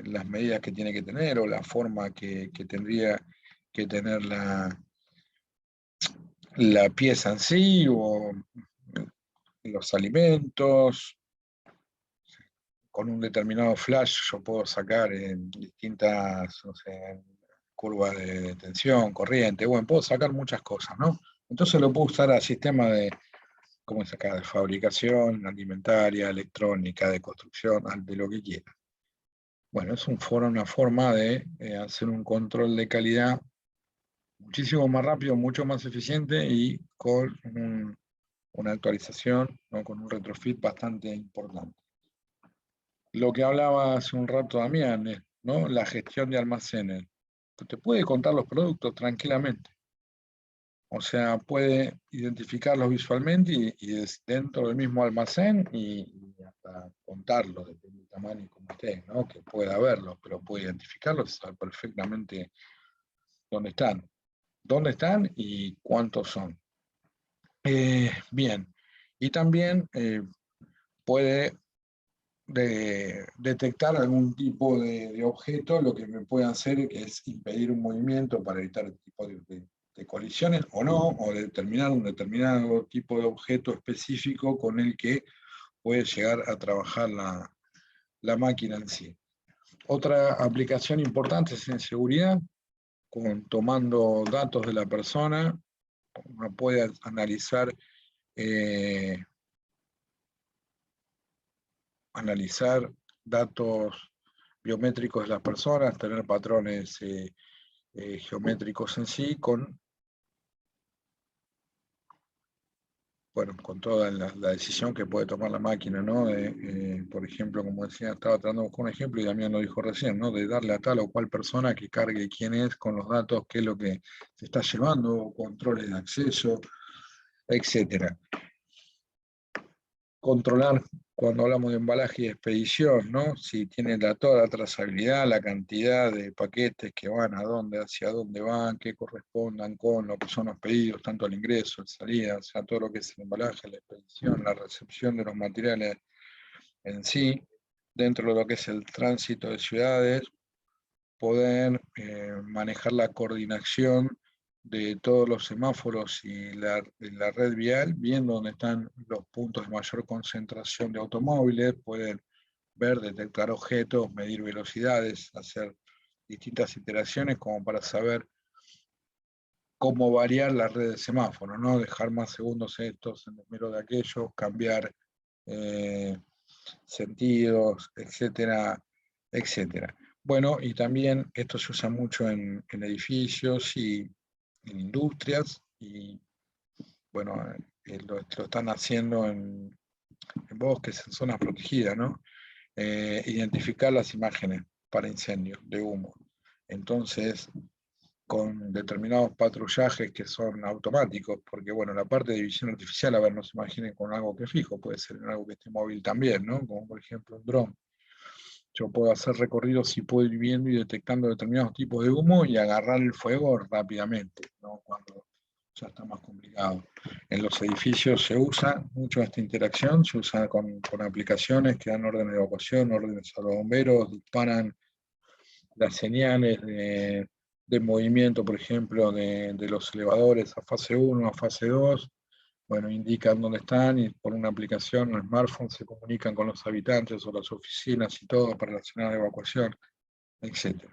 las medidas que tiene que tener o la forma que tendría que tener la pieza en sí o los alimentos. Con un determinado flash yo puedo sacar en distintas, no sé, curvas de tensión, corriente, bueno, puedo sacar muchas cosas, ¿no? Entonces lo puedo usar a sistema de, ¿cómo es acá? De fabricación, alimentaria, electrónica, de construcción, de lo que quiera. Bueno, es una forma de hacer un control de calidad muchísimo más rápido, mucho más eficiente y con una actualización, ¿no? Con un retrofit bastante importante. Lo que hablaba hace un rato Damián, ¿no? La gestión de almacenes. Te puede contar los productos tranquilamente. O sea, puede identificarlos visualmente y dentro del mismo almacén y hasta contarlos, depende del tamaño y cómo esté, ¿no? Que pueda verlos, pero puede identificarlos y saber perfectamente dónde están y cuántos son. Bien, y también puede detectar algún tipo de objeto, lo que me puede hacer que es impedir un movimiento para evitar el tipo de colisiones o no, o determinar un determinado tipo de objeto específico con el que puede llegar a trabajar la máquina en sí. Otra aplicación importante es en seguridad, tomando datos de la persona, uno puede analizar datos biométricos de las personas, tener patrones geométricos en sí, con toda la decisión que puede tomar la máquina, ¿no? Por ejemplo, como decía, estaba tratando con un ejemplo y Damián lo dijo recién, ¿no? De darle a tal o cual persona que cargue quién es con los datos, qué es lo que se está llevando, controles de acceso, etcétera. Controlar, cuando hablamos de embalaje y expedición, ¿no? Si tiene toda la trazabilidad, la cantidad de paquetes que van, hacia dónde van, que correspondan con lo que son los pedidos, tanto al ingreso, al salida, o sea, todo lo que es el embalaje, la expedición, la recepción de los materiales en sí, dentro de lo que es el tránsito de ciudades, poder manejar la coordinación de todos los semáforos y la red vial, viendo dónde están los puntos de mayor concentración de automóviles, pueden ver, detectar objetos, medir velocidades, hacer distintas iteraciones como para saber cómo variar la red de semáforos, ¿no? Dejar más segundos estos en número de aquellos, cambiar sentidos, etcétera, etcétera. Bueno, y también esto se usa mucho en edificios y en industrias, y bueno, lo están haciendo en bosques, en zonas protegidas, ¿no? Identificar las imágenes para incendios de humo. Entonces, con determinados patrullajes que son automáticos, porque bueno, la parte de visión artificial, a ver, no se imaginen con algo que es fijo, puede ser en algo que esté móvil también, ¿no? Como por ejemplo un dron. Yo puedo hacer recorridos y puedo ir viendo y detectando determinados tipos de humo y agarrar el fuego rápidamente, ¿no? Cuando ya está más complicado. En los edificios se usa mucho esta interacción, se usa con aplicaciones que dan órdenes de evacuación, órdenes a los bomberos, disparan las señales de movimiento, por ejemplo, de los elevadores a fase 1, a fase 2, bueno, indican dónde están y por una aplicación, un smartphone, se comunican con los habitantes o las oficinas y todo para la señal de evacuación, etc.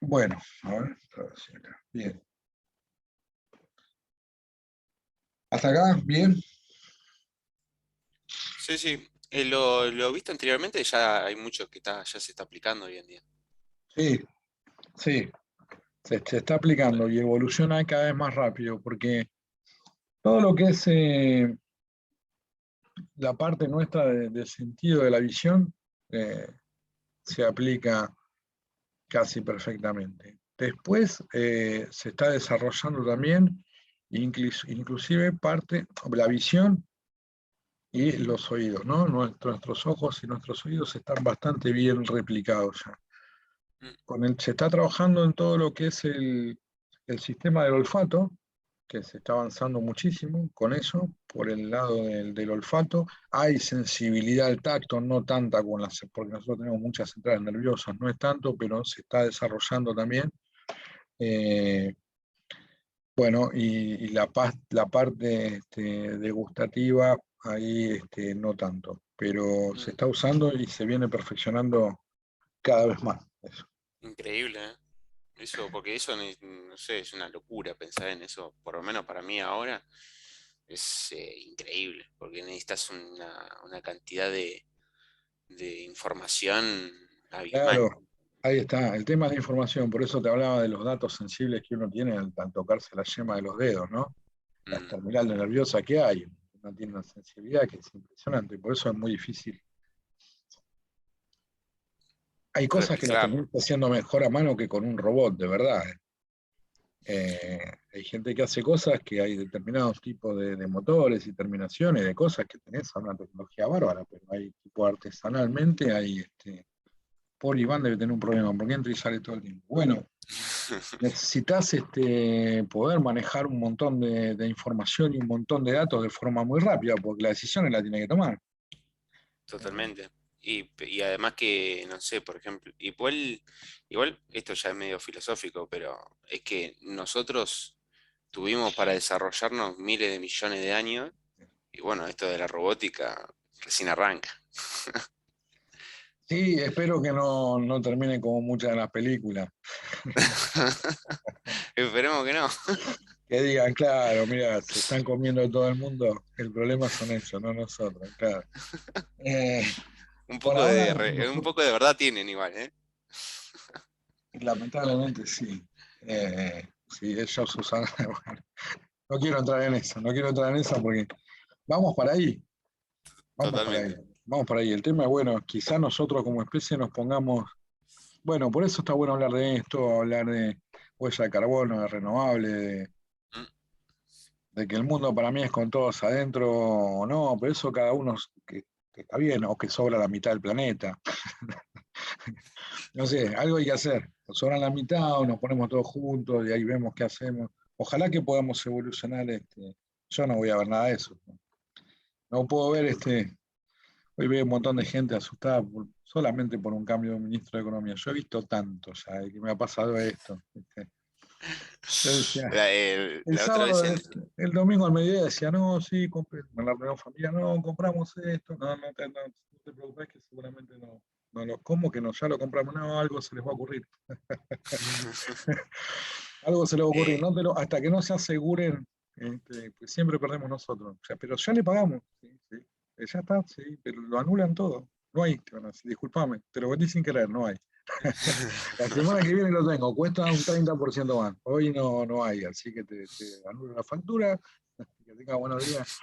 Bueno, a ver, bien. ¿Hasta acá? ¿Bien? Sí, sí. Lo viste anteriormente, ya hay mucho que ya se está aplicando hoy en día. Sí, sí. Se está aplicando y evoluciona cada vez más rápido porque todo lo que es la parte nuestra de sentido de la visión se aplica casi perfectamente. Después se está desarrollando también inclusive parte de la visión y los oídos, ¿no? Nuestros ojos y nuestros oídos están bastante bien replicados ya. Se está trabajando en todo lo que es el sistema del olfato, que se está avanzando muchísimo con eso, por el lado del olfato. Hay sensibilidad al tacto, no tanta porque nosotros tenemos muchas centrales nerviosas, no es tanto, pero se está desarrollando también. Bueno, y la parte degustativa, ahí no tanto, pero se está usando y se viene perfeccionando cada vez más. Eso. Increíble, ¿eh? Eso, porque eso, no sé, es una locura pensar en eso, por lo menos para mí ahora, es increíble, porque necesitas una cantidad de información abismal. Claro, ahí está. El tema es la información, por eso te hablaba de los datos sensibles que uno tiene al tocarse la yema de los dedos, ¿no? La Mm, terminal nerviosa que hay. Uno tiene una sensibilidad que es impresionante, por eso es muy difícil. Hay cosas que las replicar. terminas haciendo mejor a mano que con un robot, de verdad. Hay gente que hace cosas que hay determinados tipos de motores y terminaciones de cosas que tenés a una tecnología bárbara, pero hay tipo artesanalmente, hay Paul Iván debe tener un problema, porque entra y sale todo el tiempo. Bueno, necesitas poder manejar un montón de información y un montón de datos de forma muy rápida, porque la decisión la tiene que tomar. Totalmente. Y además que, no sé, por ejemplo, igual esto ya es medio filosófico, pero es que nosotros tuvimos para desarrollarnos miles de millones de años, y bueno, esto de la robótica recién arranca. Sí, espero que no termine como muchas de las películas. Esperemos que no. Que digan, claro, mira, se están comiendo todo el mundo, el problema son ellos, no nosotros, claro. Un Por poco ahora, un poco de verdad tienen igual, ¿eh? lamentablemente sí. Sí, ellos usan. Bueno, no quiero entrar en eso, no quiero entrar en eso porque vamos para ahí, vamos para ahí, Totalmente. vamos para ahí. El tema es, bueno, quizá nosotros como especie nos pongamos, bueno, por eso está bueno hablar de esto, hablar de huella de carbono, de renovable, Mm, de que el mundo para mí es con todos adentro o no, pero eso cada uno que está bien, o que sobra la mitad del planeta. No sé, algo hay que hacer. Nos sobran la mitad o nos ponemos todos juntos y ahí vemos qué hacemos. Ojalá que podamos evolucionar. Yo no voy a ver nada de eso. No puedo ver hoy veo un montón de gente asustada solamente por un cambio de ministro de Economía. Yo he visto tanto ya que me ha pasado esto. ¿Viste? Yo decía, el La otra vez sábado, el domingo al mediodía decía, no, sí, compré, con la primera familia, no, compramos esto, no te preocupes que seguramente ¿cómo que no? Ya lo compramos, no, algo se les va a ocurrir. Algo se les va a ocurrir, eh, hasta que no se aseguren, pues siempre perdemos nosotros. O sea, pero ya le pagamos, sí, sí. Ya está, sí, pero lo anulan todo. No hay, te van a decir, disculpame, te lo vendí sin querer, no hay. La semana que viene lo tengo, cuesta un 30% más. Hoy no hay, así que te anulo la factura. Que tenga buenos días.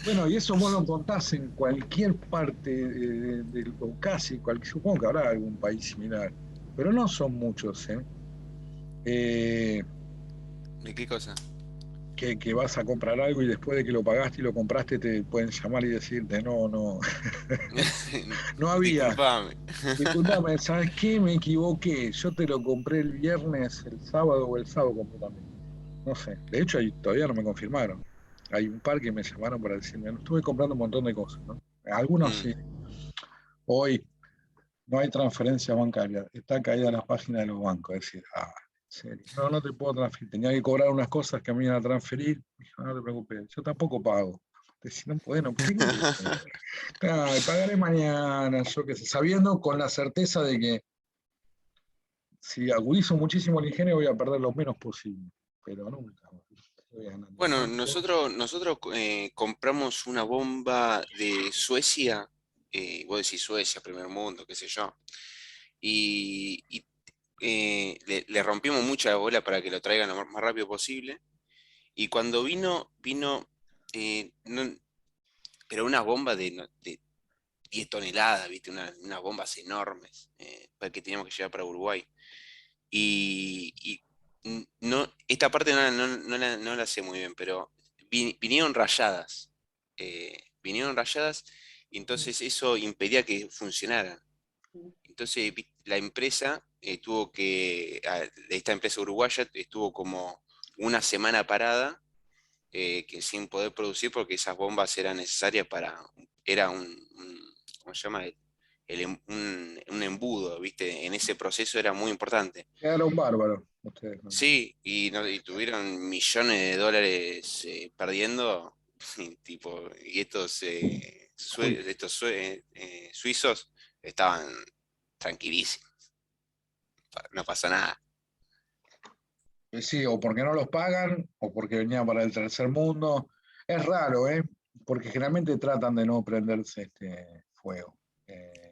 Bueno, y eso vos lo encontrás en cualquier parte, o casi, supongo que habrá algún país similar, pero no son muchos, ¿eh? ¿De qué cosa? Que vas a comprar algo y después de que lo pagaste y lo compraste te pueden llamar y decirte, no, no había. Disculpame. Disculpame, ¿sabes qué? Me equivoqué. Yo te lo compré el viernes, el sábado o el sábado completamente. No sé. De hecho, todavía no me confirmaron. Hay un par que me llamaron para decirme, no, estuve comprando un montón de cosas, ¿no? Algunos sí. Hoy no hay transferencia bancaria. Está caída la página de los bancos. Es decir, en serio. No te puedo transferir. Tenía que cobrar unas cosas que me iban a transferir. Dijo, no te preocupes, yo tampoco pago. Si no podés, no tengo. Claro, pagaré mañana, yo qué sé, sabiendo con la certeza de que si agudizo muchísimo el ingenio voy a perder lo menos posible, pero nunca voy ganando. Bueno, nosotros compramos una bomba de Suecia, vos decís Suecia, primer mundo, qué sé yo, y le rompimos mucha bola para que lo traigan lo más rápido posible, y cuando vino, pero una bomba de 10 toneladas, ¿viste? Unas bombas enormes, para que teníamos que llevar para Uruguay. Y no, esta parte no la sé muy bien, pero vinieron rayadas. Vinieron rayadas y entonces eso impedía que funcionaran. Entonces la empresa esta empresa uruguaya estuvo como una semana parada, que sin poder producir porque esas bombas eran necesarias era ¿cómo se llama? Un embudo, ¿viste? En ese proceso era muy importante. Quedaron bárbaros ustedes, ¿no? Sí, y tuvieron millones de dólares perdiendo, y estos, Uy, suizos estaban tranquilísimos, no pasa nada. sí, o porque no los pagan, o porque venían para el tercer mundo. Es raro, ¿eh? Porque generalmente tratan de no prenderse este fuego.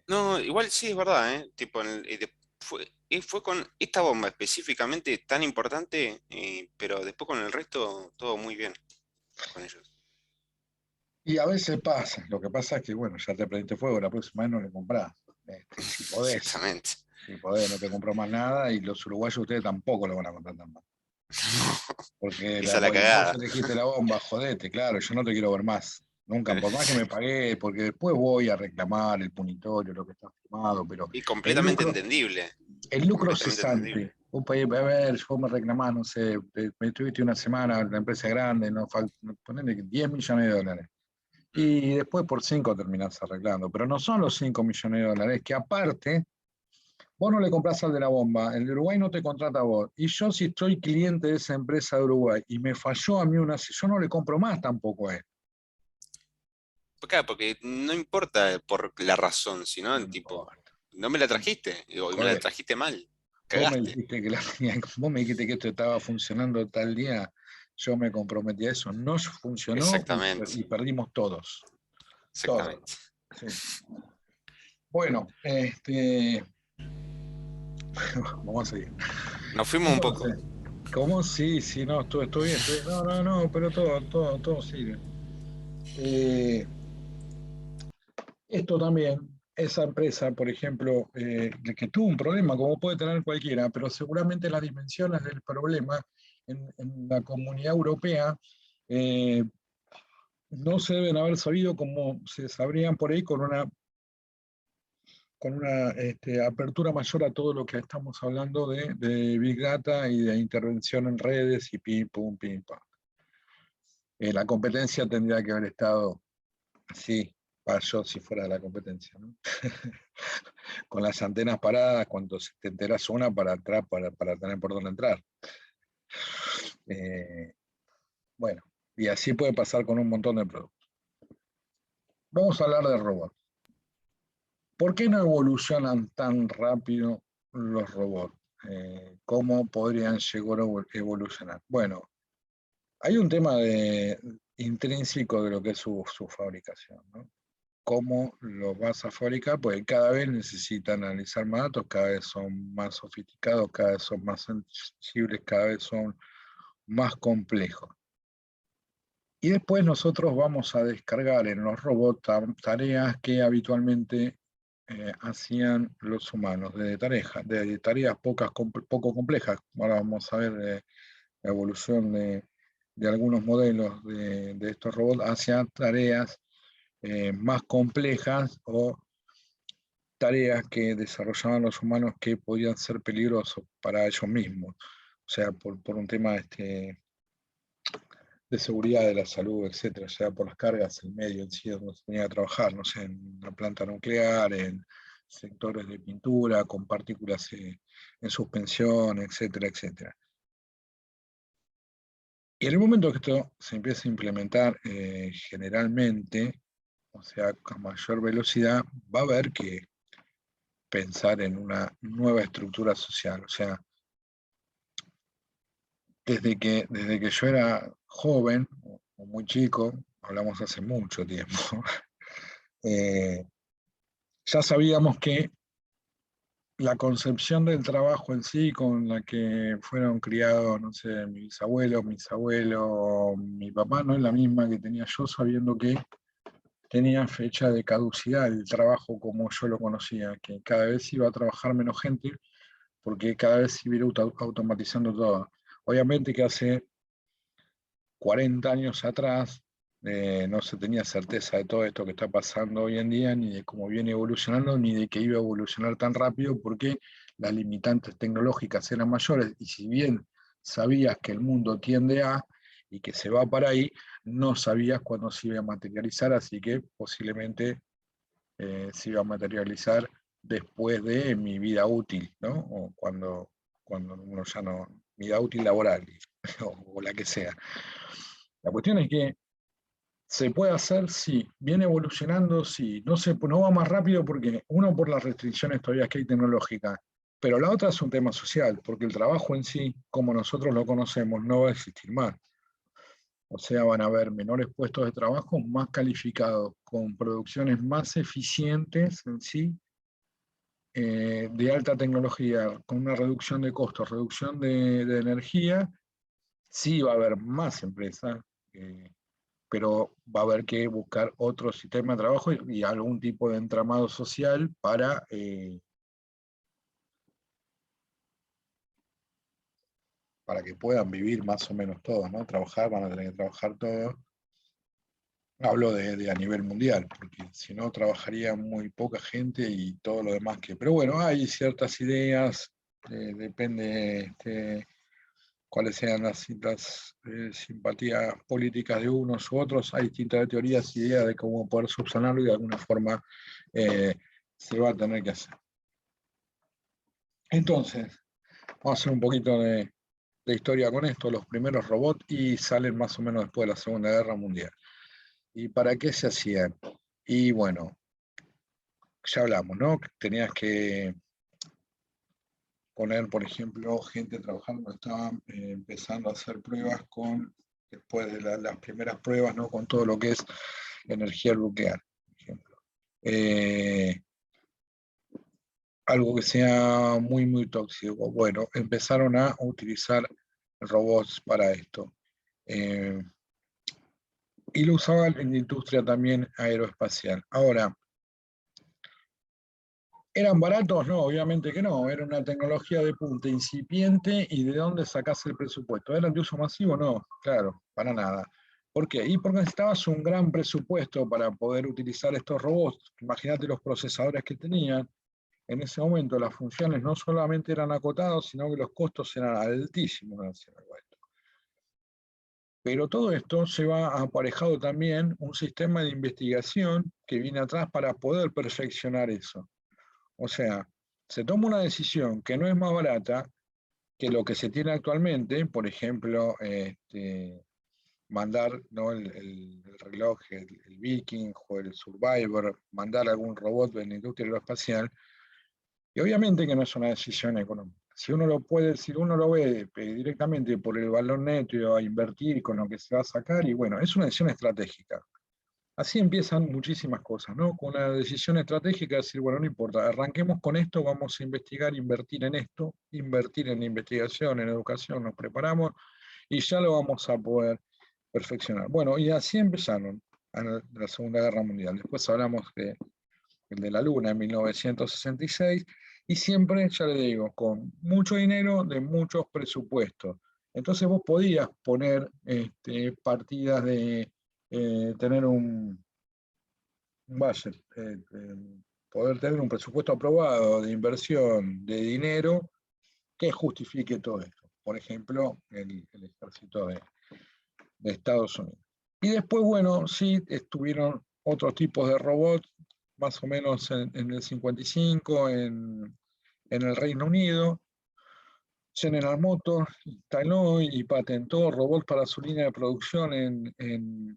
No, igual sí es verdad, ¿eh? Tipo, fue con esta bomba específicamente tan importante, pero después con el resto todo muy bien con ellos. Y a veces pasa, lo que pasa es que, bueno, ya te prendiste fuego, la próxima vez no le comprás, si podés. Exactamente. Si podés, no te compro más nada, y los uruguayos ustedes tampoco lo van a comprar tan mal. Porque Esa es la vos cagada. elegiste la bomba, jodete, claro, yo no te quiero ver más. Nunca, por más que me pagué, porque después voy a reclamar el punitorio, lo que está firmado, pero Y el completamente lucro, entendible. el lucro Completamente entendible. cesante. Un país, a ver, yo me reclamás, no sé, me estuviste una semana, la empresa grande, no ponele 10 millones de dólares. Y después por 5 terminás arreglando. Pero no son los 5 millones de dólares, que aparte, vos no le comprás al de la bomba, el de Uruguay no te contrata a vos. Y yo si estoy cliente de esa empresa de Uruguay y me falló a mí yo no le compro más tampoco a él. Claro, porque no importa por la razón, sino No el me tipo, importa. no me la trajiste, y me la Joder, trajiste mal, vos me cagaste. dijiste que vos me dijiste que esto estaba funcionando tal día, yo me comprometí a eso. No funcionó Exactamente, y perdimos todos. Todos. exactamente. Sí. Bueno, vamos a seguir. Nos fuimos un poco. Entonces, ¿cómo? Sí, sí, no, estoy bien, estoy bien. No, pero todo sirve. Esto también, esa empresa, por ejemplo, que tuvo un problema, como puede tener cualquiera, pero seguramente las dimensiones del problema en la Comunidad Europea no se deben haber sabido como se sabrían por ahí con una apertura mayor a todo lo que estamos hablando de Big Data y de intervención en redes y pim, pum, pim, pam. La competencia tendría que haber estado así, para yo si fuera la competencia, ¿no? Con las antenas paradas, cuando te enteras una para atrás, para tener por dónde entrar. Bueno, y así puede pasar con un montón de productos. Vamos a hablar de robots. ¿Por qué no evolucionan tan rápido los robots? ¿Cómo podrían llegar a evolucionar? Bueno, hay un tema intrínseco de lo que es su fabricación, ¿no? ¿Cómo lo vas a fabricar? Porque cada vez necesitan analizar más datos, cada vez son más sofisticados, cada vez son más sensibles, cada vez son más complejos. Y después nosotros vamos a descargar en los robots tareas que habitualmente hacían los humanos, de tareas poco complejas. Ahora vamos a ver la evolución de algunos modelos de estos robots hacia tareas más complejas o tareas que desarrollaban los humanos que podían ser peligrosos para ellos mismos. O sea, por un tema de seguridad de la salud, etcétera, sea por las cargas, el medio en sí donde se tenía que trabajar, no sé, en una planta nuclear, en sectores de pintura, con partículas en suspensión, etcétera, etcétera. Y en el momento que esto se empieza a implementar generalmente, o sea, con mayor velocidad, va a haber que pensar en una nueva estructura social. O sea, desde que yo era joven, o muy chico, hablamos hace mucho tiempo, ya sabíamos que la concepción del trabajo en sí, con la que fueron criados, no sé, mis abuelos, mi papá, no es la misma que tenía yo, sabiendo que tenía fecha de caducidad el trabajo como yo lo conocía, que cada vez iba a trabajar menos gente, porque cada vez se iba automatizando todo. Obviamente que hace 40 años atrás no se tenía certeza de todo esto que está pasando hoy en día, ni de cómo viene evolucionando, ni de que iba a evolucionar tan rápido, porque las limitantes tecnológicas eran mayores, y si bien sabías que el mundo tiende a, y que se va para ahí, no sabías cuándo se iba a materializar, así que posiblemente se iba a materializar después de mi vida útil, ¿no? O cuando uno ya no, vida útil laboral, o la que sea. La cuestión es que se puede hacer, sí, viene evolucionando, sí, no va más rápido porque uno por las restricciones todavía que hay tecnológicas, pero la otra es un tema social, porque el trabajo en sí, como nosotros lo conocemos, no va a existir más. O sea, van a haber menores puestos de trabajo más calificados, con producciones más eficientes en sí, de alta tecnología, con una reducción de costos, reducción de energía. Sí va a haber más empresas, pero va a haber que buscar otro sistema de trabajo y algún tipo de entramado social para que puedan vivir más o menos todos, ¿no? Trabajar, van a tener que trabajar todos. Hablo de a nivel mundial, porque si no trabajaría muy poca gente y todo lo demás que... Pero bueno, hay ciertas ideas, depende cuáles sean las simpatías políticas de unos u otros, hay distintas teorías y ideas de cómo poder subsanarlo y de alguna forma se va a tener que hacer. Entonces, vamos a hacer un poquito de historia con esto, los primeros robots, y salen más o menos después de la Segunda Guerra Mundial. ¿Y para qué se hacían? Y bueno, ya hablamos, ¿no? Tenías que poner, por ejemplo, gente trabajando, estaban empezando a hacer pruebas después de las primeras pruebas, ¿no? Con todo lo que es energía nuclear, por ejemplo. Algo que sea muy, muy tóxico. Bueno, empezaron a utilizar robots para esto. Y lo usaban en la industria también aeroespacial. Ahora, ¿eran baratos? No, obviamente que no. Era una tecnología de punta, incipiente, y ¿de dónde sacás el presupuesto? ¿Eran de uso masivo? No, claro, para nada. ¿Por qué? Y porque necesitabas un gran presupuesto para poder utilizar estos robots. Imagínate los procesadores que tenían. En ese momento las funciones no solamente eran acotadas, sino que los costos eran altísimos en hacer algo de esto. Pero todo esto se va aparejado también un sistema de investigación que viene atrás para poder perfeccionar eso. O sea, se toma una decisión que no es más barata que lo que se tiene actualmente, por ejemplo, mandar, ¿no? el reloj, el Viking o el Survivor, mandar algún robot en la industria aeroespacial, y obviamente que no es una decisión económica. Si uno lo ve directamente por el valor neto a invertir con lo que se va a sacar, y bueno, es una decisión estratégica. Así empiezan muchísimas cosas, ¿no? Con una decisión estratégica, decir, bueno, no importa, arranquemos con esto, vamos a investigar, invertir en esto, invertir en investigación, en educación, nos preparamos y ya lo vamos a poder perfeccionar. Bueno, y así empezaron la Segunda Guerra Mundial. Después hablamos de el de la Luna en 1966, y siempre, ya le digo, con mucho dinero de muchos presupuestos. Entonces vos podías poner partidas de tener un budget, poder tener un presupuesto aprobado de inversión de dinero que justifique todo esto. Por ejemplo, el ejército de Estados Unidos. Y después, bueno, sí, estuvieron otros tipos de robots, más o menos en el 55, en el Reino Unido. General Motors instaló y patentó robots para su línea de producción en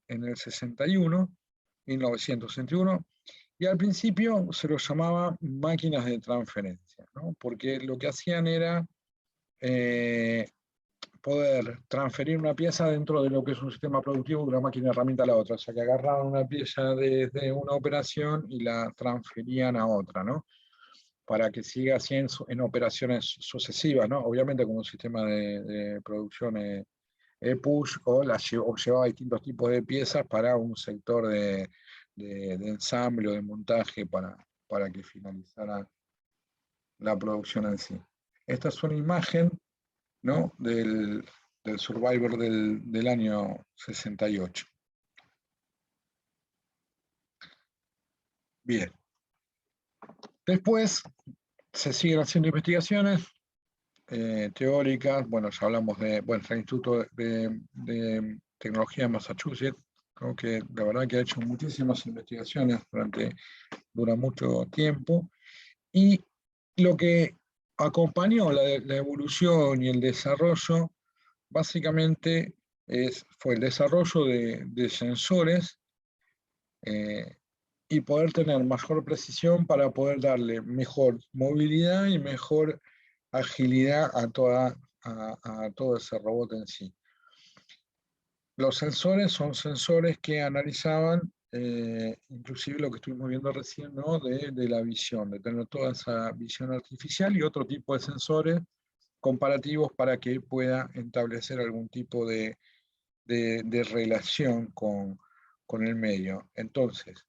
el 61, 1961, y al principio se los llamaba máquinas de transferencia, ¿no? Porque lo que hacían era poder transferir una pieza dentro de lo que es un sistema productivo de una máquina herramienta a la otra, o sea que agarraban una pieza desde una operación y la transferían a otra, ¿no? Para que siga así en operaciones sucesivas, ¿no? Obviamente con un sistema de producción push, o llevaba distintos tipos de piezas para un sector de ensamble o de montaje para que finalizara la producción en sí. Esta es una imagen, ¿no? del Survivor del año 68. Bien. Después se siguen haciendo investigaciones teóricas. Bueno, ya hablamos del Instituto de Tecnología de Massachusetts, ¿no? Que la verdad que ha hecho muchísimas investigaciones dura mucho tiempo. Y lo que acompañó la evolución y el desarrollo básicamente fue el desarrollo de sensores y poder tener mejor precisión para poder darle mejor movilidad y mejor agilidad a todo ese robot en sí. Los sensores son sensores que analizaban inclusive lo que estuvimos viendo recién, ¿no? de la visión, de tener toda esa visión artificial y otro tipo de sensores comparativos para que pueda establecer algún tipo de relación con el medio. Entonces,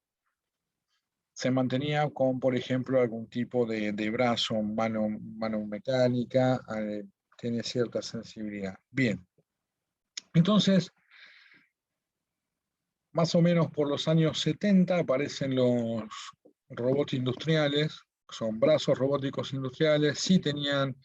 se mantenía con, por ejemplo, algún tipo de brazo, mano mecánica, tiene cierta sensibilidad. Bien. Entonces, más o menos por los años 70 aparecen los robots industriales, son brazos robóticos industriales, sí tenían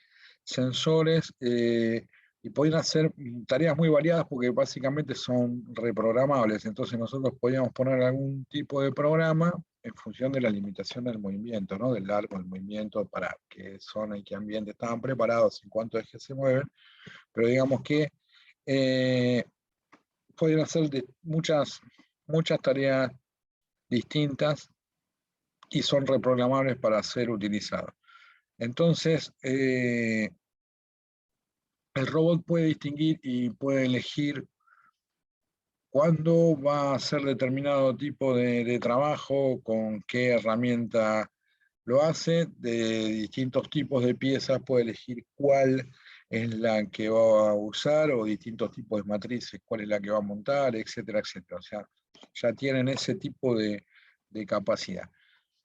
sensores y podían hacer tareas muy variadas porque básicamente son reprogramables. Entonces nosotros podíamos poner algún tipo de programa en función de la limitación del movimiento, ¿no? Del largo del movimiento, para qué zona y qué ambiente estaban preparados, en cuántos ejes se mueven, pero digamos que pueden hacer muchas tareas distintas y son reprogramables para ser utilizados. Entonces, el robot puede distinguir y puede elegir cuándo va a hacer determinado tipo de trabajo, con qué herramienta lo hace, de distintos tipos de piezas puede elegir cuál es la que va a usar, o distintos tipos de matrices, cuál es la que va a montar, etcétera, etcétera. O sea, ya tienen ese tipo de capacidad.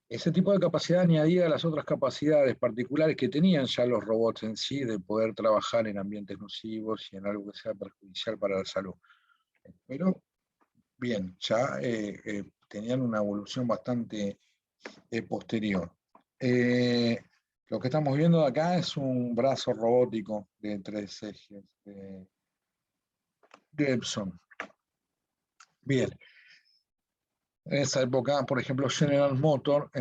Ese tipo de capacidad añadida a las otras capacidades particulares que tenían ya los robots en sí, de poder trabajar en ambientes nocivos y en algo que sea perjudicial para la salud. Pero, bien, ya tenían una evolución bastante posterior. Lo que estamos viendo acá es un brazo robótico de 3 ejes de Epson. Bien. En esa época, por ejemplo, General Motors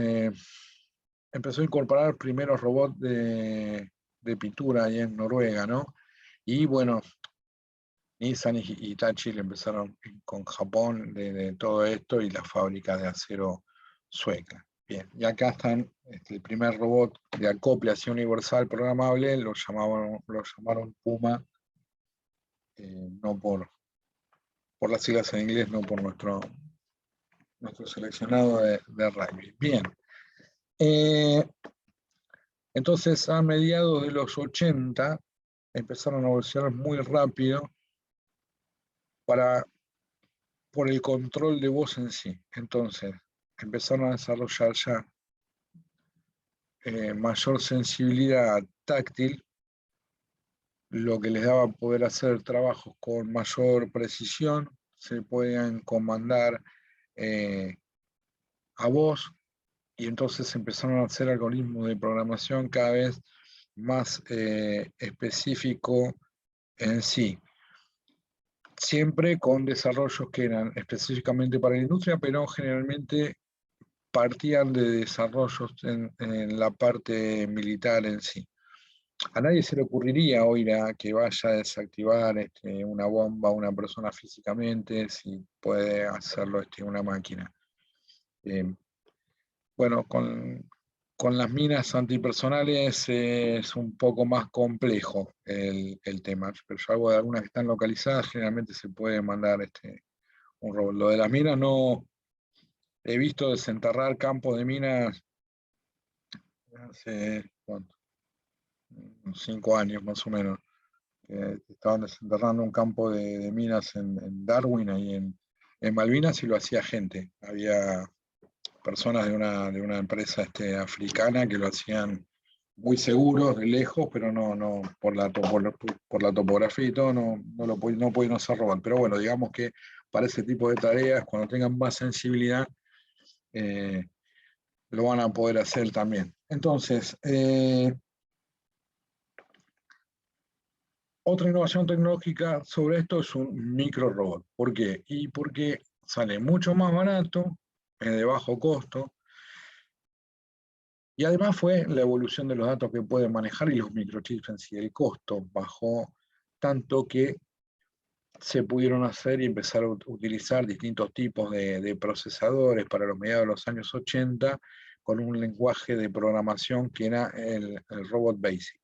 empezó a incorporar primeros robots de pintura ahí en Noruega, ¿no? Y bueno, Nissan y Hitachi le empezaron con Japón de todo esto, y las fábricas de acero sueca. Bien, y acá están el primer robot de acople así universal programable, lo llamaron Puma, no por las siglas en inglés, no por nuestro seleccionado de rugby. Bien. Entonces, a mediados de los 80, empezaron a evolucionar muy rápido para por el control de voz en sí. Entonces, empezaron a desarrollar ya mayor sensibilidad táctil, lo que les daba poder hacer trabajos con mayor precisión, se podían comandar a voz, y entonces empezaron a hacer algoritmos de programación cada vez más específico en sí. Siempre con desarrollos que eran específicamente para la industria, pero generalmente partían de desarrollos en la parte militar en sí. A nadie se le ocurriría hoy que vaya a desactivar una bomba a una persona físicamente si puede hacerlo una máquina. Bueno, con las minas antipersonales es un poco más complejo el tema, pero yo hago de algunas que están localizadas, generalmente se puede mandar un robot. Lo de las minas no he visto desenterrar campos de minas hace, ¿cuánto? Unos 5 años más o menos. Estaban desenterrando un campo de minas en Darwin, ahí en Malvinas, y lo hacía gente. Había personas de una empresa africana que lo hacían muy seguros, de lejos, pero no por la topografía y todo, no pueden hacer robot. Pero bueno, digamos que para ese tipo de tareas, cuando tengan más sensibilidad, lo van a poder hacer también. Entonces, otra innovación tecnológica sobre esto es un micro robot. ¿Por qué? Y porque sale mucho más barato, de bajo costo, y además fue la evolución de los datos que pueden manejar y los microchips en sí. El costo bajó tanto que se pudieron hacer y empezar a utilizar distintos tipos de procesadores para los mediados de los años 80 con un lenguaje de programación que era el Robot Basic,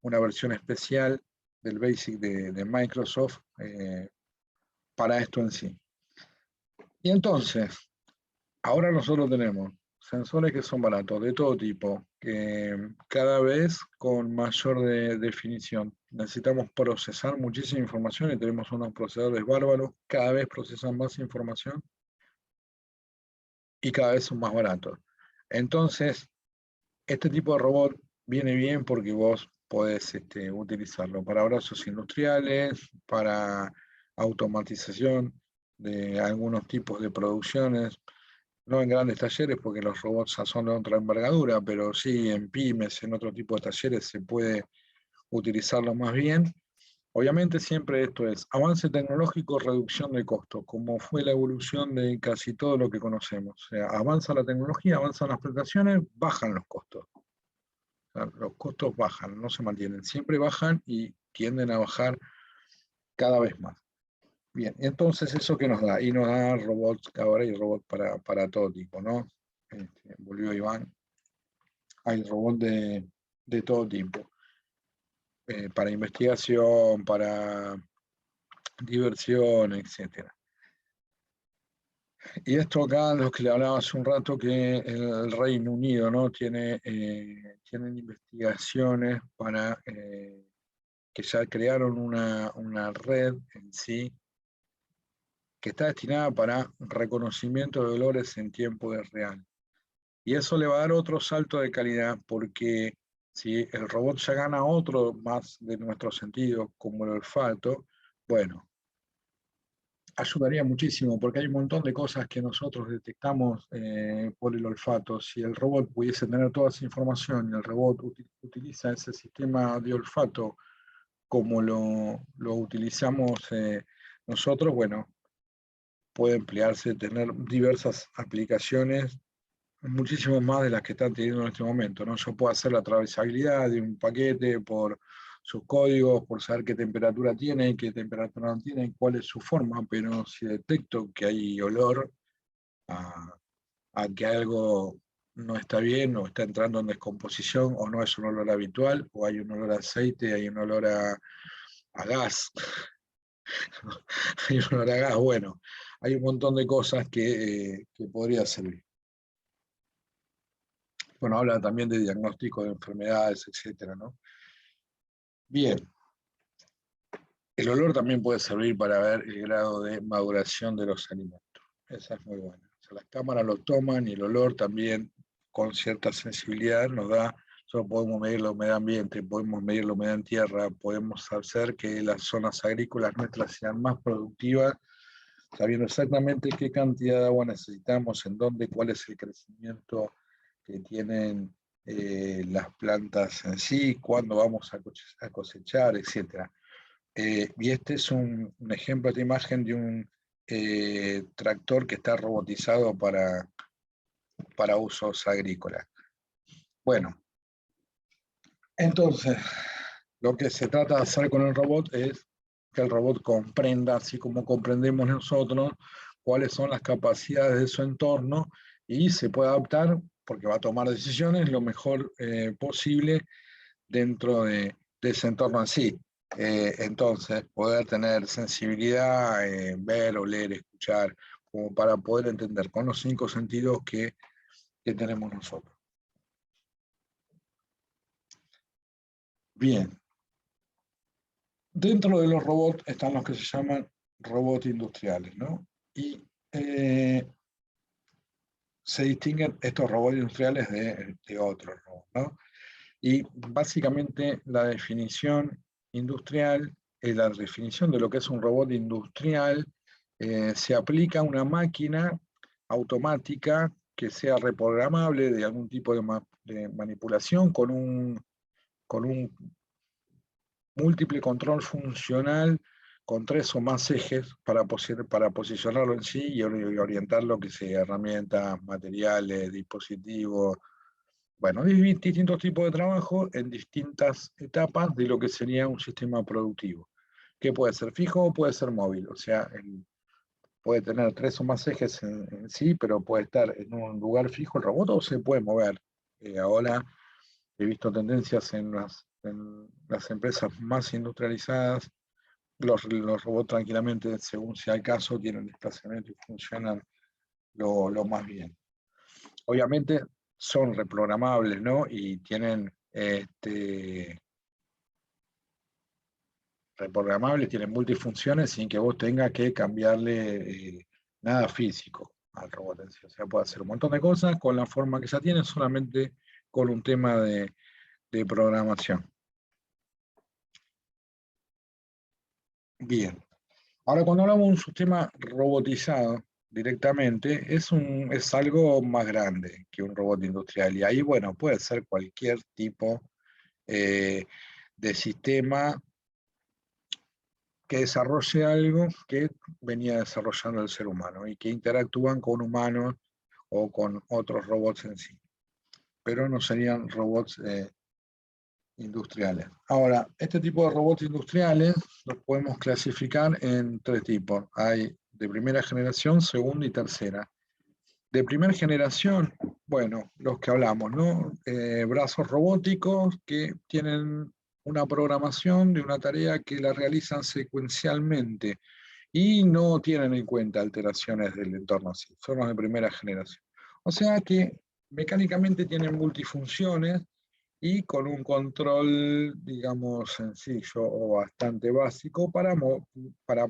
una versión especial del Basic de Microsoft para esto en sí. Y entonces, ahora nosotros tenemos sensores que son baratos, de todo tipo, cada vez con mayor definición. Necesitamos procesar muchísima información y tenemos unos procesadores bárbaros, cada vez procesan más información y cada vez son más baratos. Entonces, este tipo de robot viene bien porque vos podés utilizarlo para brazos industriales, para automatización de algunos tipos de producciones, no en grandes talleres porque los robots ya son de otra envergadura, pero sí en pymes, en otro tipo de talleres se puede utilizarlo más bien. Obviamente siempre esto es avance tecnológico, reducción de costos, como fue la evolución de casi todo lo que conocemos. O sea, avanza la tecnología, avanzan las prestaciones, bajan los costos. O sea, los costos bajan, no se mantienen, siempre bajan y tienden a bajar cada vez más. Bien, entonces eso que nos da, y nos da robots, ahora hay robots para todo tipo, ¿no? Volvió Iván, hay robots de todo tipo, para investigación, para diversión, etc. Y esto acá, lo que le hablaba hace un rato, que el Reino Unido, ¿no? Tienen investigaciones para que ya crearon una red en sí, que está destinada para reconocimiento de dolores en tiempo real. Y eso le va a dar otro salto de calidad, porque si el robot ya gana otro más de nuestro sentido, como el olfato, bueno, ayudaría muchísimo, porque hay un montón de cosas que nosotros detectamos por el olfato. Si el robot pudiese tener toda esa información y el robot utiliza ese sistema de olfato como lo utilizamos nosotros, bueno, puede emplearse, tener diversas aplicaciones, muchísimo más de las que están teniendo en este momento, ¿no? Yo puedo hacer la atravesabilidad de un paquete por sus códigos, por saber qué temperatura tiene, qué temperatura no tiene, cuál es su forma, pero si detecto que hay olor a que algo no está bien o está entrando en descomposición o no es un olor habitual, o hay un olor a aceite, hay un olor a gas, hay un olor a gas, bueno, hay un montón de cosas que podría servir. Bueno, habla también de diagnóstico de enfermedades, etcétera, ¿no? Bien. El olor también puede servir para ver el grado de maduración de los alimentos. Esa es muy buena. O sea, las cámaras lo toman y el olor también con cierta sensibilidad nos da, solo podemos medir la humedad ambiente, podemos medir la humedad en tierra, podemos hacer que las zonas agrícolas nuestras sean más productivas, sabiendo exactamente qué cantidad de agua necesitamos, en dónde, cuál es el crecimiento que tienen las plantas en sí, cuándo vamos a cosechar, etc. Y este es un ejemplo de imagen de un tractor que está robotizado para usos agrícolas. Bueno, entonces, lo que se trata de hacer con el robot es que el robot comprenda, así como comprendemos nosotros, cuáles son las capacidades de su entorno y se puede adaptar, porque va a tomar decisiones lo mejor posible dentro de ese entorno en sí. Entonces, poder tener sensibilidad, ver, oler, escuchar, como para poder entender con los 5 sentidos que tenemos nosotros. Bien. Dentro de los robots están los que se llaman robots industriales, ¿no? Y se distinguen estos robots industriales de otros robots, ¿no? Y básicamente la definición industrial, la definición de lo que es un robot industrial, se aplica a una máquina automática que sea reprogramable de algún tipo de manipulación con un múltiple control funcional con 3 o más ejes para posicionarlo en sí y orientar lo que sea, herramientas, materiales, dispositivos, bueno, distintos tipos de trabajo en distintas etapas de lo que sería un sistema productivo, que puede ser fijo o puede ser móvil, o sea, puede tener 3 o más ejes en sí, pero puede estar en un lugar fijo el robot o se puede mover. Ahora he visto tendencias en las empresas más industrializadas, los robots tranquilamente, según sea el caso, tienen desplazamiento y funcionan lo más bien. Obviamente son reprogramables, ¿no? Y tienen reprogramables, tienen multifunciones sin que vos tengas que cambiarle nada físico al robot en sí. O sea, puede hacer un montón de cosas con la forma que ya tiene, solamente con un tema de programación. Bien. Ahora, cuando hablamos de un sistema robotizado directamente, es algo más grande que un robot industrial. Y ahí, bueno, puede ser cualquier tipo de sistema que desarrolle algo que venía desarrollando el ser humano y que interactúan con humanos o con otros robots en sí. Pero no serían robots industriales. Ahora, este tipo de robots industriales los podemos clasificar en 3 tipos. Hay de primera generación, segunda y tercera. De primera generación, bueno, los que hablamos, ¿no? Brazos robóticos que tienen una programación de una tarea que la realizan secuencialmente y no tienen en cuenta alteraciones del entorno así. Son los de primera generación. O sea que mecánicamente tienen multifunciones y con un control, digamos, sencillo o bastante básico para poder, para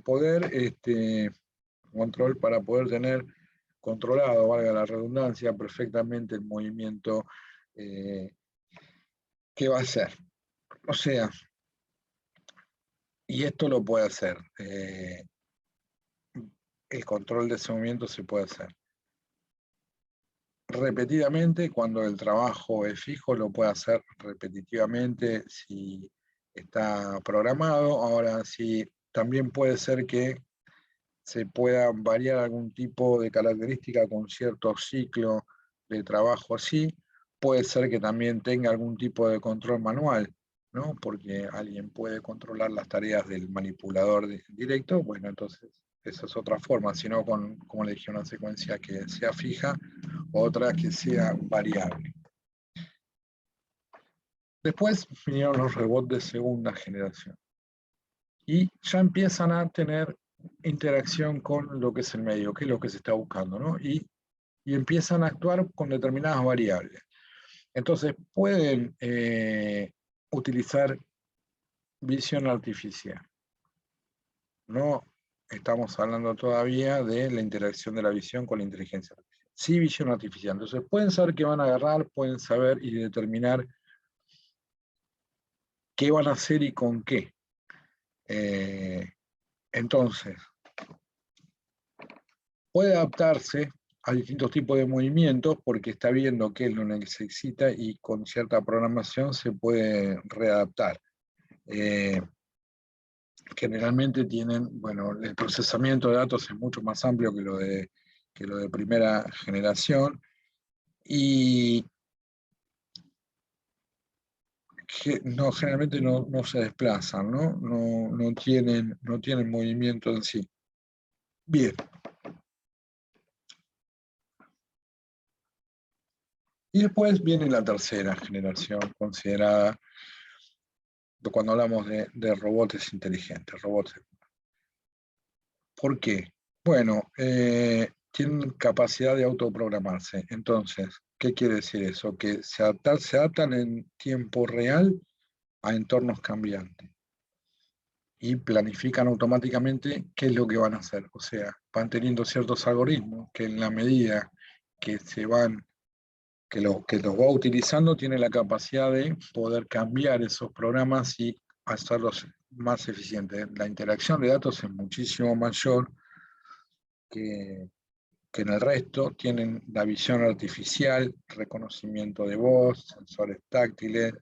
poder tener controlado, valga la redundancia, perfectamente el movimiento que va a hacer. O sea, y esto lo puede hacer, el control de ese movimiento se puede hacer repetidamente. Cuando el trabajo es fijo, lo puede hacer repetitivamente si está programado. Ahora, sí, también puede ser que se pueda variar algún tipo de característica con cierto ciclo de trabajo así. Puede ser que también tenga algún tipo de control manual, ¿no? Porque alguien puede controlar las tareas del manipulador directo. Bueno, entonces esa es otra forma, sino como le dije, una secuencia que sea fija, otra que sea variable. Después vinieron los robots de segunda generación. Y ya empiezan a tener interacción con lo que es el medio, que es lo que se está buscando, ¿no? Y empiezan a actuar con determinadas variables. Entonces pueden utilizar visión artificial. No estamos hablando todavía de la interacción de la visión con la inteligencia artificial. Sí, visión artificial. Entonces pueden saber qué van a agarrar, pueden saber y determinar qué van a hacer y con qué. Entonces, puede adaptarse a distintos tipos de movimientos porque está viendo qué es lo que se excita y con cierta programación se puede readaptar. Generalmente tienen, bueno, el procesamiento de datos es mucho más amplio que lo de primera generación y no, generalmente no se desplazan, no tienen movimiento en sí. Bien. Y después viene la tercera generación, considerada, cuando hablamos de robots inteligentes, robots. ¿Por qué? Bueno, tienen capacidad de autoprogramarse. Entonces, ¿qué quiere decir eso? Que se adaptan en tiempo real a entornos cambiantes y planifican automáticamente qué es lo que van a hacer. O sea, van teniendo ciertos algoritmos que en la medida que los va utilizando, tiene la capacidad de poder cambiar esos programas y hacerlos más eficientes. La interacción de datos es muchísimo mayor que en el resto. Tienen la visión artificial, reconocimiento de voz, sensores táctiles.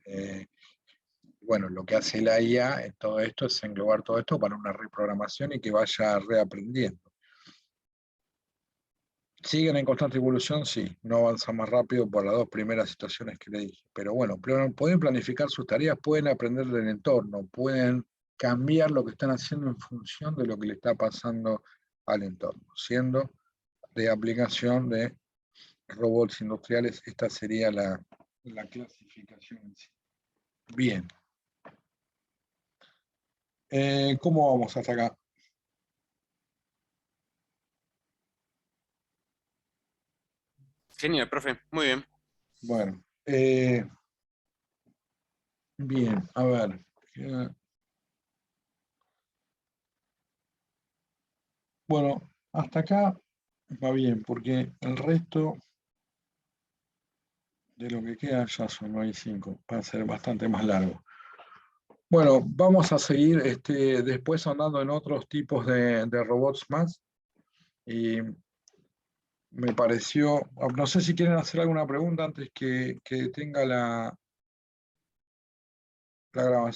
Bueno, lo que hace la IA en todo esto es englobar todo esto para una reprogramación y que vaya reaprendiendo. ¿Siguen en constante evolución? Sí, no avanzan más rápido por las dos primeras situaciones que le dije. Pero bueno, pueden planificar sus tareas, pueden aprender del entorno, pueden cambiar lo que están haciendo en función de lo que le está pasando al entorno, siendo de aplicación de robots industriales. Esta sería la clasificación en sí. Bien. ¿Cómo vamos hasta acá? Genial, profe, muy bien. Bueno, bien, a ver. Bueno, hasta acá va bien, porque el resto de lo que queda ya son 9:05, va a ser bastante más largo. Bueno, vamos a seguir después andando en otros tipos de robots más. Y me pareció, no sé si quieren hacer alguna pregunta antes que tenga la grabación.